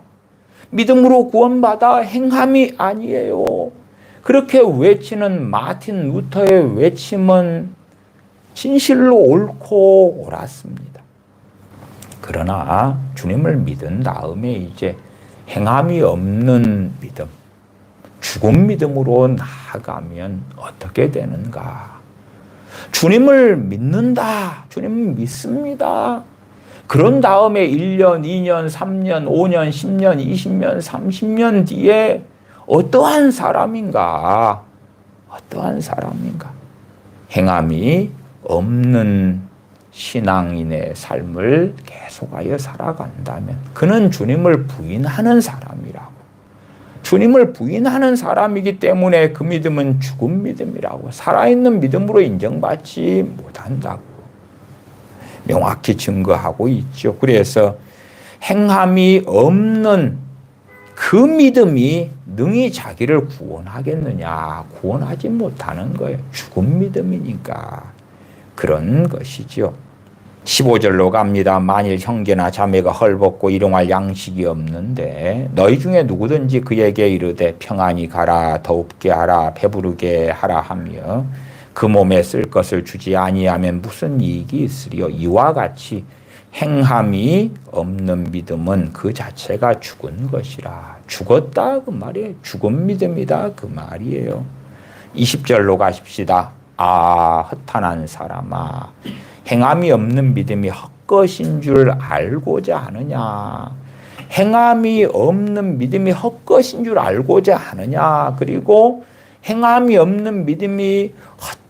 믿음으로 구원받아. 행함이 아니에요. 그렇게 외치는 마틴 루터의 외침은 진실로 옳고 옳았습니다. 그러나 주님을 믿은 다음에 이제 행함이 없는 믿음, 죽은 믿음으로 나아가면 어떻게 되는가? 주님을 믿는다. 주님을 믿습니다. 그런 다음에 1년, 2년, 3년, 5년, 10년, 20년, 30년 뒤에 어떠한 사람인가? 어떠한 사람인가? 행함이 없는 신앙인의 삶을 계속하여 살아간다면 그는 주님을 부인하는 사람이라고. 주님을 부인하는 사람이기 때문에 그 믿음은 죽은 믿음이라고. 살아있는 믿음으로 인정받지 못한다고. 명확히 증거하고 있죠. 그래서 행함이 없는 그 믿음이 능히 자기를 구원하겠느냐? 구원하지 못하는 거예요. 죽은 믿음이니까. 그런 것이죠. 15절로 갑니다. 만일 형제나 자매가 헐벗고 일용할 양식이 없는데 너희 중에 누구든지 그에게 이르되 평안히 가라, 더웁게 하라, 배부르게 하라 하며 그 몸에 쓸 것을 주지 아니하면 무슨 이익이 있으리요? 이와 같이 행함이 없는 믿음은 그 자체가 죽은 것이라. 죽었다 그 말이에요. 죽은 믿음이다 그 말이에요. 20절로 가십시다. 아, 허탄한 사람아, 행함이 없는 믿음이 헛것인 줄 알고자 하느냐? 행함이 없는 믿음이 헛것인 줄 알고자 하느냐? 그리고 행함이 없는 믿음이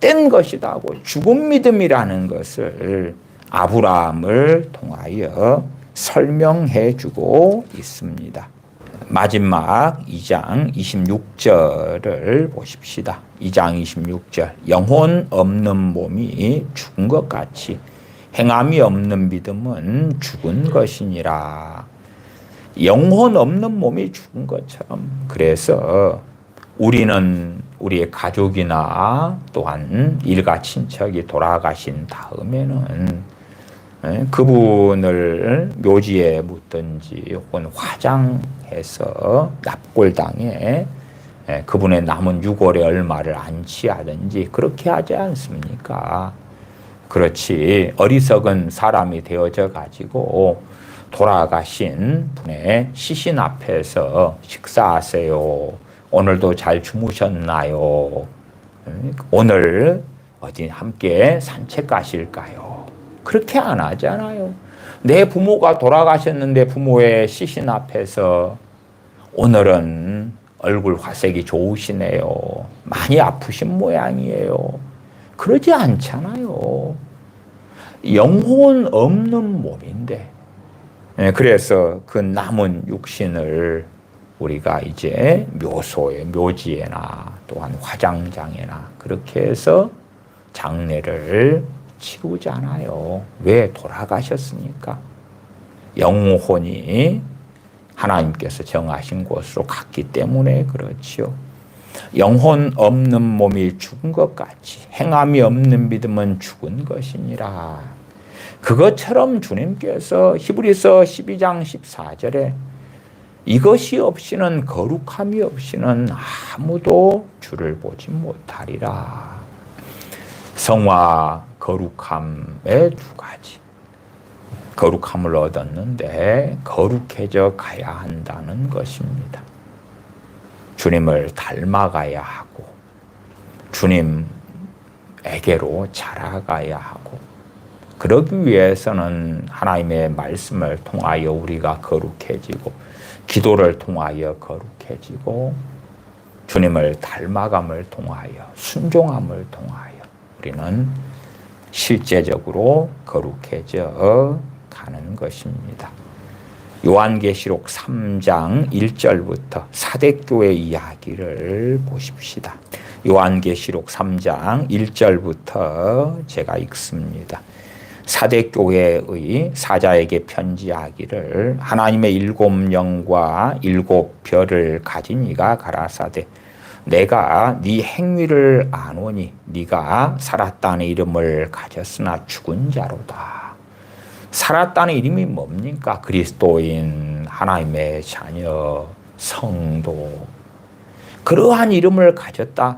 헛된 것이다고, 죽은 믿음이라는 것을 아브라함을 통하여 설명해 주고 있습니다. 마지막 2장 26절을 보십시다. 2장 26절. 영혼 없는 몸이 죽은 것 같이 행함이 없는 믿음은 죽은 것이니라. 영혼 없는 몸이 죽은 것처럼. 그래서 우리는 우리의 가족이나 또한 일가 친척이 돌아가신 다음에는 그분을 묘지에 묻든지 혹은 화장해서 납골당에 그분의 남은 유골의 얼마를 안치하든지 그렇게 하지 않습니까? 그렇지, 어리석은 사람이 되어져 가지고 돌아가신 분의 시신 앞에서 식사하세요. 오늘도 잘 주무셨나요? 오늘 어디 함께 산책 가실까요? 그렇게 안 하잖아요. 내 부모가 돌아가셨는데 부모의 시신 앞에서 오늘은 얼굴 화색이 좋으시네요. 많이 아프신 모양이에요. 그러지 않잖아요. 영혼 없는 몸인데. 그래서 그 남은 육신을 우리가 이제 묘소에, 묘지에나 또한 화장장에나 그렇게 해서 장례를 치르잖아요. 왜? 돌아가셨으니까. 영혼이 하나님께서 정하신 곳으로 갔기 때문에 그렇지요. 영혼 없는 몸이 죽은 것 같이 행함이 없는 믿음은 죽은 것이니라. 그것처럼 주님께서 히브리서 12장 14절에 이것이 없이는, 거룩함이 없이는 아무도 주를 보지 못하리라. 성화 거룩함의 두 가지. 거룩함을 얻었는데 거룩해져 가야 한다는 것입니다. 주님을 닮아가야 하고 주님에게로 자라가야 하고, 그러기 위해서는 하나님의 말씀을 통하여 우리가 거룩해지고 기도를 통하여 거룩해지고 주님을 닮아감을 통하여 순종함을 통하여 우리는 실제적으로 거룩해져 가는 것입니다. 요한계시록 3장 1절부터 사대교회 이야기를 보십시다. 요한계시록 3장 1절부터 제가 읽습니다. 사대교회의 사자에게 편지하기를 하나님의 7영과 7별을 가진 이가 가라사대 내가 네 행위를 아노니 네가 살았다는 이름을 가졌으나 죽은 자로다. 살았다는 이름이 뭡니까? 그리스도인, 하나님의 자녀, 성도. 그러한 이름을 가졌다.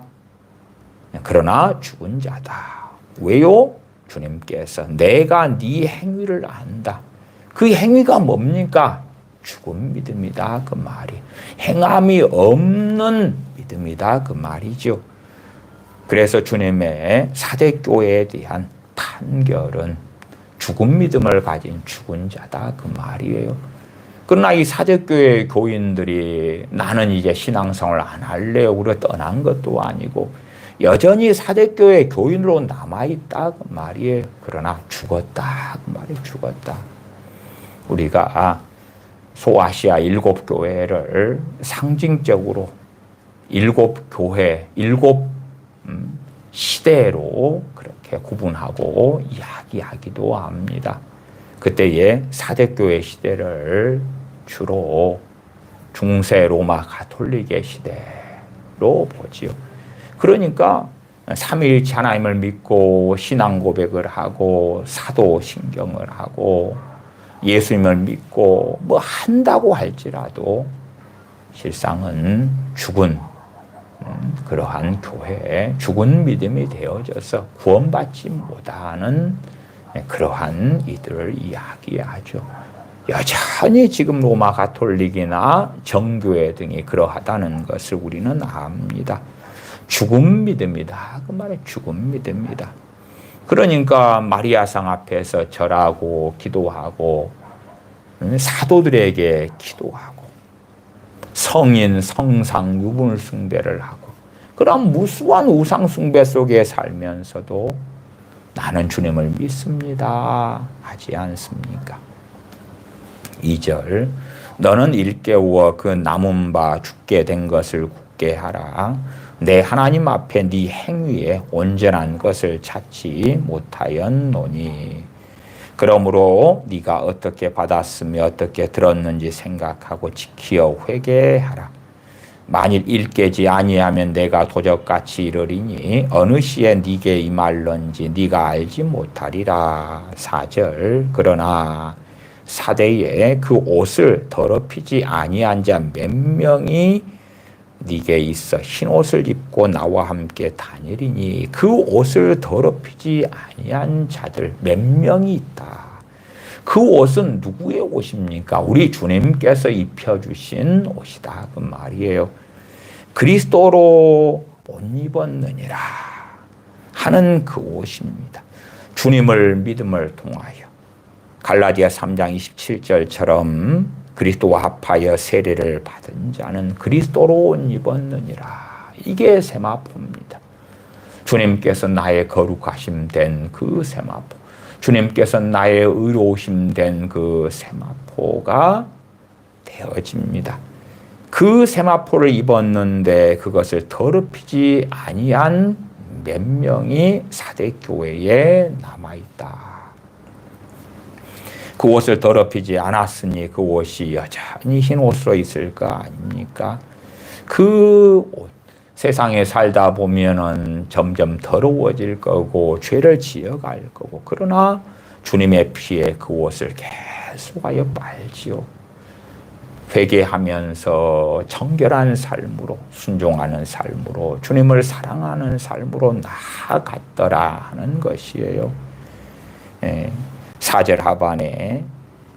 그러나 죽은 자다. 왜요? 주님께서 내가 네 행위를 안다. 그 행위가 뭡니까? 죽은 믿음이다. 그 말이. 행함이 없는 믿음이다. 그 말이죠. 그래서 주님의 사대교회에 대한 판결은 죽은 믿음을 가진 죽은 자다. 그 말이에요. 그러나 이 사대교회 교인들이 나는 이제 신앙생활 안 할래요. 우리가 떠난 것도 아니고 여전히 사대교회 교인으로 남아있다. 그 말이에요. 그러나 죽었다. 그 말이 죽었다. 우리가 소아시아 7교회를 상징적으로 7교회, 7 시대로 그렇게 구분하고 이야기하기도 합니다. 그때의 사대교회 시대를 주로 중세 로마 가톨릭의 시대로 보지요. 그러니까 삼위일체 하나님을 믿고 신앙 고백을 하고 사도신경을 하고 예수님을 믿고 뭐 한다고 할지라도 실상은 죽은 그러한 교회에 죽은 믿음이 되어져서 구원받지 못하는 그러한 이들을 이야기하죠. 여전히 지금 로마 가톨릭이나 정교회 등이 그러하다는 것을 우리는 압니다. 죽은 믿음이다. 그 말은 죽은 믿음이다. 그러니까 마리아상 앞에서 절하고 기도하고 사도들에게 기도하고 성인 성상 유물 숭배를 하고 그런 무수한 우상 숭배 속에 살면서도 나는 주님을 믿습니다 하지 않습니까? 2절 너는 일깨워 그 남은 바 죽게 된 것을 굳게 하라. 내 하나님 앞에 네 행위에 온전한 것을 찾지 못하였노니 그러므로 네가 어떻게 받았으며 어떻게 들었는지 생각하고 지키어 회개하라. 만일 일깨지 아니하면 내가 도적같이 이르리니 어느 시에 네게 임할런지 네가 알지 못하리라. 4절 그러나 사대에 그 옷을 더럽히지 아니한 자 몇 명이 네게 있어 흰 옷을 입고 나와 함께 다니리니 그 옷을 더럽히지 아니한 자들 몇 명이 있다. 그 옷은 누구의 옷입니까? 우리 주님께서 입혀주신 옷이다. 그 말이에요. 그리스도로 옷 입었느니라 하는 그 옷입니다. 주님을 믿음을 통하여 갈라디아 3장 27절처럼 그리스도와 합하여 세례를 받은 자는 그리스도로 옷 입었느니라. 이게 세마포입니다. 주님께서 나의 거룩하심 된 그 세마포. 주님께서 나의 의로우심 된 그 세마포가 되어집니다. 그 세마포를 입었는데 그것을 더럽히지 아니한 몇 명이 사대교회에 남아있다. 그 옷을 더럽히지 않았으니 그 옷이 여전히 흰 옷으로 있을 거 아닙니까? 그 옷, 세상에 살다 보면은 점점 더러워질 거고 죄를 지어갈 거고 그러나 주님의 피에 그 옷을 계속하여 빨지요. 회개하면서 정결한 삶으로 순종하는 삶으로 주님을 사랑하는 삶으로 나아갔더라 하는 것이에요. 4절 하반에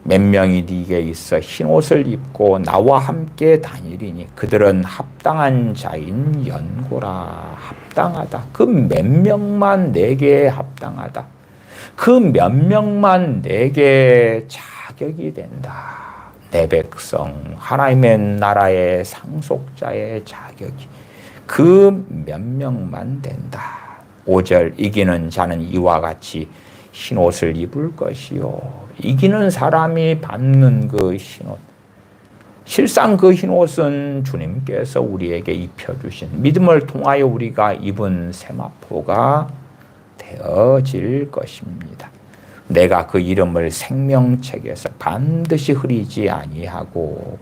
몇 명이 네게 있어 흰 옷을 입고 나와 함께 다니리니 그들은 합당한 자인 연고라. 합당하다. 그 몇 명만 내게 합당하다. 그 몇 명만 내게 자격이 된다. 내 백성 하나님의 나라의 상속자의 자격이 그 몇 명만 된다. 5절 이기는 자는 이와 같이 흰 옷을 입을 것이요. 이기는 사람이 받는 그 흰옷. 실상 그 흰옷은 주님께서 우리에게 입혀주신 믿음을 통하여 우리가 입은 세마포가 되어질 것입니다. 내가 그 이름을 생명책에서 반드시 흐리지 아니하고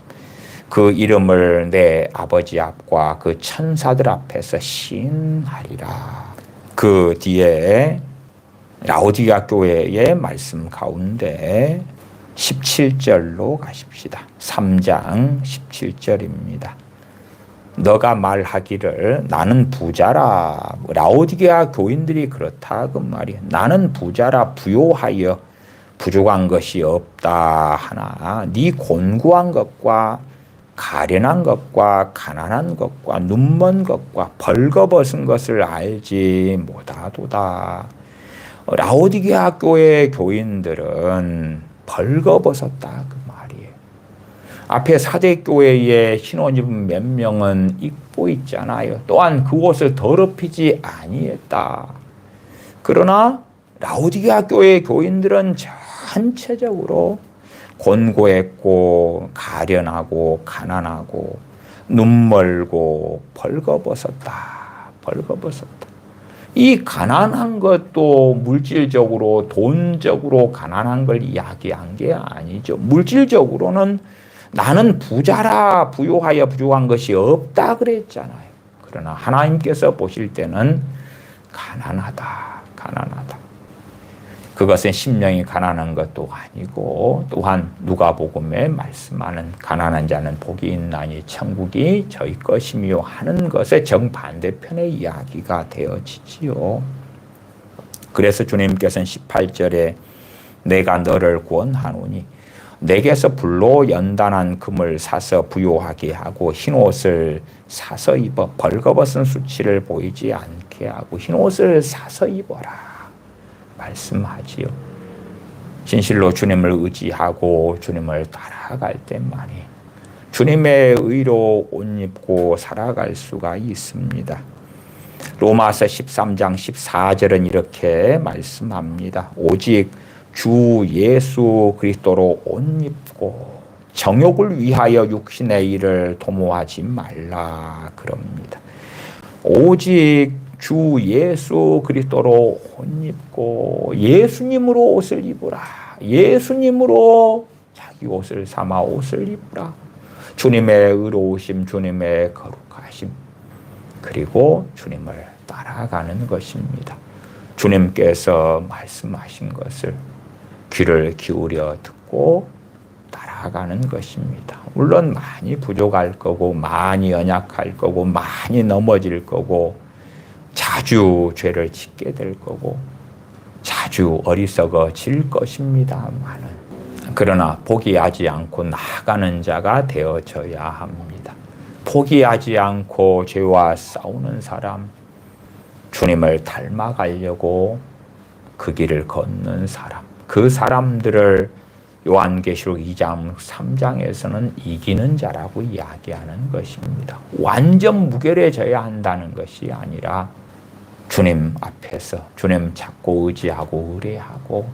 그 이름을 내 아버지 앞과 그 천사들 앞에서 시인하리라. 그 뒤에 라오디게아 교회의 말씀 가운데 17절로 가십시다. 3장 17절입니다. 너가 말하기를 나는 부자라. 라오디게아 교인들이 그렇다 그 말이야. 나는 부자라 부요하여 부족한 것이 없다 하나 네 곤고한 것과 가련한 것과 가난한 것과 눈먼 것과 벌거벗은 것을 알지 못하도다. 라오디게아 교회 교인들은 벌거벗었다 그 말이에요. 앞에 사대교회의 신혼집은 몇 명은 입고 있잖아요. 또한 그 옷을 더럽히지 아니했다. 그러나 라오디게아 교회의 교인들은 전체적으로 곤고했고 가련하고 가난하고 눈멀고 벌거벗었다. 벌거벗었다. 이 가난한 것도 물질적으로 돈적으로 가난한 걸 이야기한 게 아니죠. 물질적으로는 나는 부자라 부요하여 부족한 것이 없다 그랬잖아요. 그러나 하나님께서 보실 때는 가난하다. 가난하다. 그것은 심령이 가난한 것도 아니고 또한 누가복음에 말씀하는 가난한 자는 복이 있나니 천국이 저희 것이며 하는 것의 정반대편의 이야기가 되어지지요. 그래서 주님께서는 18절에 내가 너를 구원하노니 내게서 불로 연단한 금을 사서 부요하게 하고 흰옷을 사서 입어 벌거벗은 수치를 보이지 않게 하고 흰옷을 사서 입어라 말씀하지요. 진실로 주님을 의지하고 주님을 따라갈 때만이 주님의 의로 옷 입고 살아갈 수가 있습니다. 로마서 13장 14절은 이렇게 말씀합니다. 오직 주 예수 그리스도로 옷 입고 정욕을 위하여 육신의 일을 도모하지 말라 그럽니다. 오직 주 예수 그리스도로 옷 입고 예수님으로 옷을 입으라. 예수님으로 자기 옷을 삼아 옷을 입으라. 주님의 의로우심, 주님의 거룩하심, 그리고 주님을 따라가는 것입니다. 주님께서 말씀하신 것을 귀를 기울여 듣고 따라가는 것입니다. 물론 많이 부족할 거고 많이 연약할 거고 많이 넘어질 거고 자주 죄를 짓게 될 거고 자주 어리석어질 것입니다만은 그러나 포기하지 않고 나아가는 자가 되어져야 합니다. 포기하지 않고 죄와 싸우는 사람, 주님을 닮아가려고 그 길을 걷는 사람, 그 사람들을 요한계시록 2장 3장에서는 이기는 자라고 이야기하는 것입니다. 완전 무결해져야 한다는 것이 아니라 주님 앞에서 주님 찾고 의지하고 의뢰하고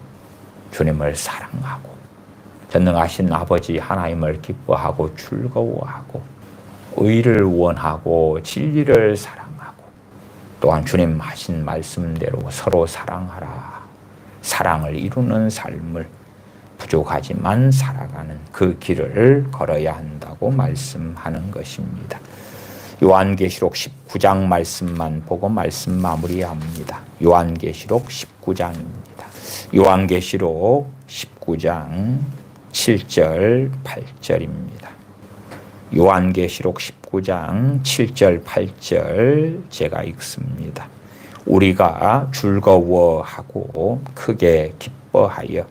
주님을 사랑하고 전능하신 아버지 하나님을 기뻐하고 즐거워하고 의를 원하고 진리를 사랑하고 또한 주님 하신 말씀대로 서로 사랑하라. 사랑을 이루는 삶을 부족하지만 살아가는 그 길을 걸어야 한다고 말씀하는 것입니다. 요한계시록 19장 말씀만 보고 말씀 마무리합니다. 요한계시록 19장입니다. 요한계시록 19장 7절 8절입니다. 요한계시록 19장 7절 8절 제가 읽습니다. 우리가 즐거워하고 크게 기뻐하여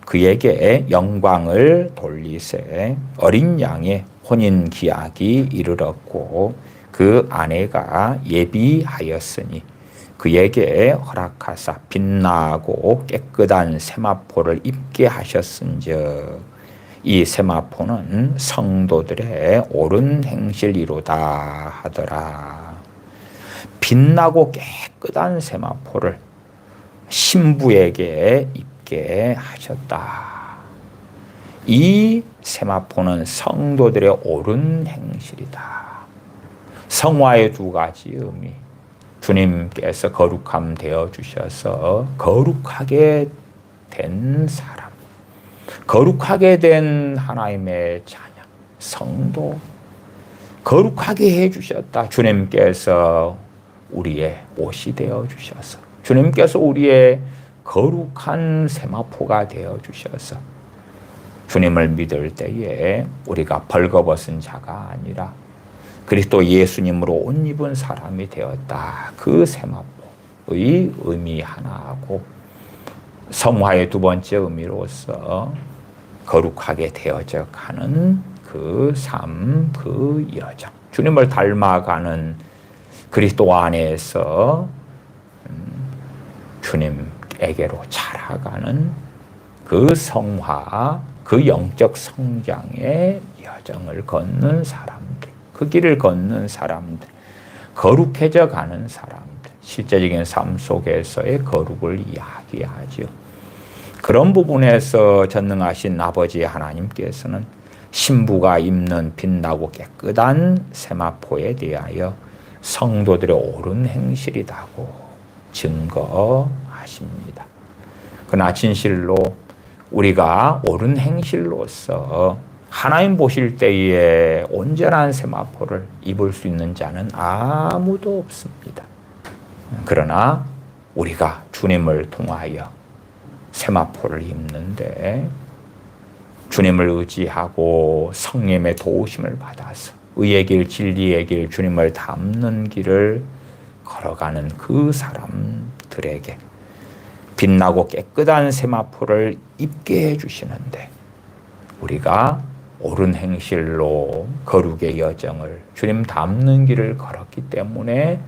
그에게 영광을 돌리세 어린 양의 혼인 기약이 이르렀고 그 아내가 예비하였으니 그에게 허락하사 빛나고 깨끗한 세마포를 입게 하셨은즉 이 세마포는 성도들의 옳은 행실이로다 하더라. 빛나고 깨끗한 세마포를 신부에게 입게 하셨다. 이 세마포는 성도들의 옳은 행실이다. 성화의 두 가지 의미. 주님께서 거룩함 되어 주셔서 거룩하게 된 사람, 거룩하게 된 하나님의 자녀, 성도, 거룩하게 해주셨다. 주님께서 우리의 옷이 되어주셔서, 주님께서 우리의 거룩한 세마포가 되어주셔서 주님을 믿을 때에 우리가 벌거벗은 자가 아니라 그리스도 예수님으로 옷 입은 사람이 되었다. 그 세마포의 의미 하나하고 성화의 두 번째 의미로서 거룩하게 되어져 가는 그 삶, 그 여정, 주님을 닮아가는 그리스도 안에서 주님에게로 자라가는 그 성화, 그 영적 성장의 여정을 걷는 사람들, 그 길을 걷는 사람들, 거룩해져 가는 사람들, 실제적인 삶 속에서의 거룩을 이야기하죠. 그런 부분에서 전능하신 아버지 하나님께서는 신부가 입는 빛나고 깨끗한 세마포에 대하여 성도들의 옳은 행실이라고 증거하십니다. 그러나 진실로 우리가 옳은 행실로서 하나님 보실 때에 온전한 세마포를 입을 수 있는 자는 아무도 없습니다. 그러나 우리가 주님을 통하여 세마포를 입는데 주님을 의지하고 성령의 도우심을 받아서 의의 길, 진리의 길, 주님을 닮는 길을 걸어가는 그 사람들에게 빛나고 깨끗한 세마포를 입게 해주시는데 우리가 옳은 행실로 거룩의 여정을 주님 닮는 길을 걸었기 때문에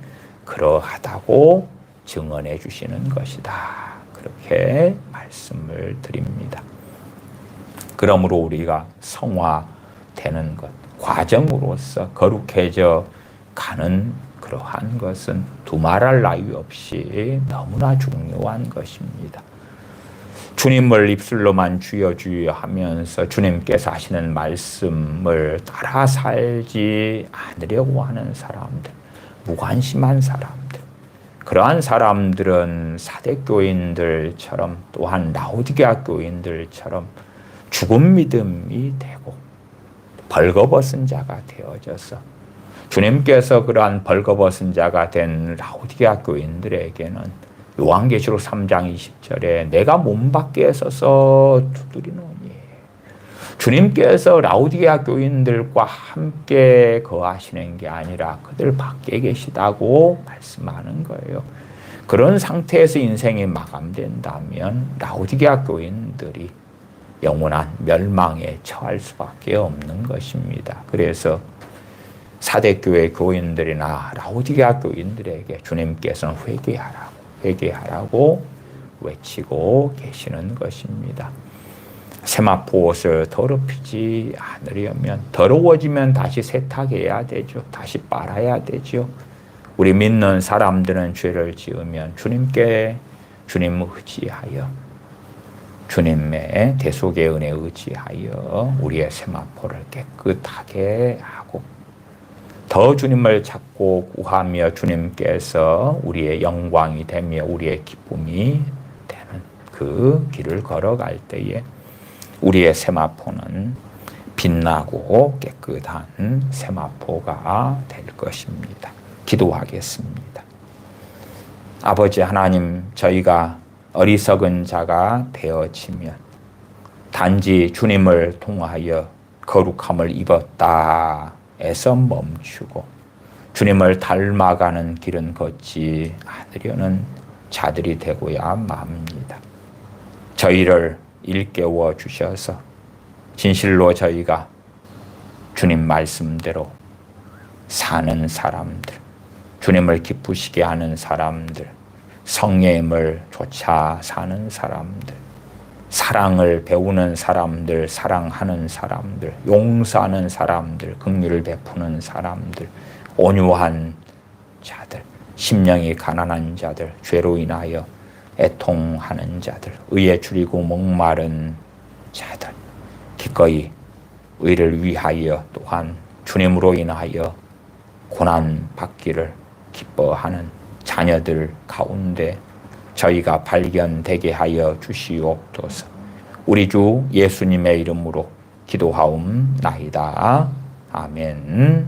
그러하다고 증언해 주시는 것이다. 그렇게 말씀을 드립니다. 그러므로 우리가 성화되는 것, 과정으로서 거룩해져 가는 그러한 것은 두말할 나위 없이 너무나 중요한 것입니다. 주님을 입술로만 주여 주여 하면서 주님께서 하시는 말씀을 따라 살지 않으려고 하는 사람들, 무관심한 사람들, 그러한 사람들은 사대교인들처럼 또한 라오디게아 교인들처럼 죽은 믿음이 되고 벌거벗은 자가 되어져서 주님께서 그러한 벌거벗은 자가 된 라오디게아 교인들에게는 요한계시록 3장 20절에 내가 몸 밖에 서서 두드리노니 주님께서 라오디게아 교인들과 함께 거하시는 게 아니라 그들 밖에 계시다고 말씀하는 거예요. 그런 상태에서 인생이 마감된다면 라오디게아 교인들이 영원한 멸망에 처할 수밖에 없는 것입니다. 그래서 사대교회 교인들이나 라오디게아 교인들에게 주님께서는 회개하라고 외치고 계시는 것입니다. 세마포 옷을 더럽히지 않으려면 더러워지면 다시 세탁해야 되죠. 다시 빨아야 되죠. 우리 믿는 사람들은 죄를 지으면 주님을 의지하여 주님의 대속의 은혜에 의지하여 우리의 세마포를 깨끗하게 하고 더 주님을 찾고 구하며 주님께서 우리의 영광이 되며 우리의 기쁨이 되는 그 길을 걸어갈 때에 우리의 세마포는 빛나고 깨끗한 세마포가 될 것입니다. 기도하겠습니다. 아버지 하나님, 저희가 어리석은 자가 되어지면 단지 주님을 통하여 거룩함을 입었다 에서 멈추고 주님을 닮아가는 길은 걷지 않으려는 자들이 되고야 맙니다. 저희를 일깨워 주셔서 진실로 저희가 주님 말씀대로 사는 사람들, 주님을 기쁘시게 하는 사람들, 성령님을 쫓아 사는 사람들, 사랑을 배우는 사람들, 사랑하는 사람들, 용서하는 사람들, 긍휼을 베푸는 사람들, 온유한 자들, 심령이 가난한 자들, 죄로 인하여 애통하는 자들, 의에 줄이고 목마른 자들, 기꺼이 의를 위하여 또한 주님으로 인하여 고난 받기를 기뻐하는 자녀들 가운데 저희가 발견되게 하여 주시옵소서. 우리 주 예수님의 이름으로 기도하옵나이다. 아멘.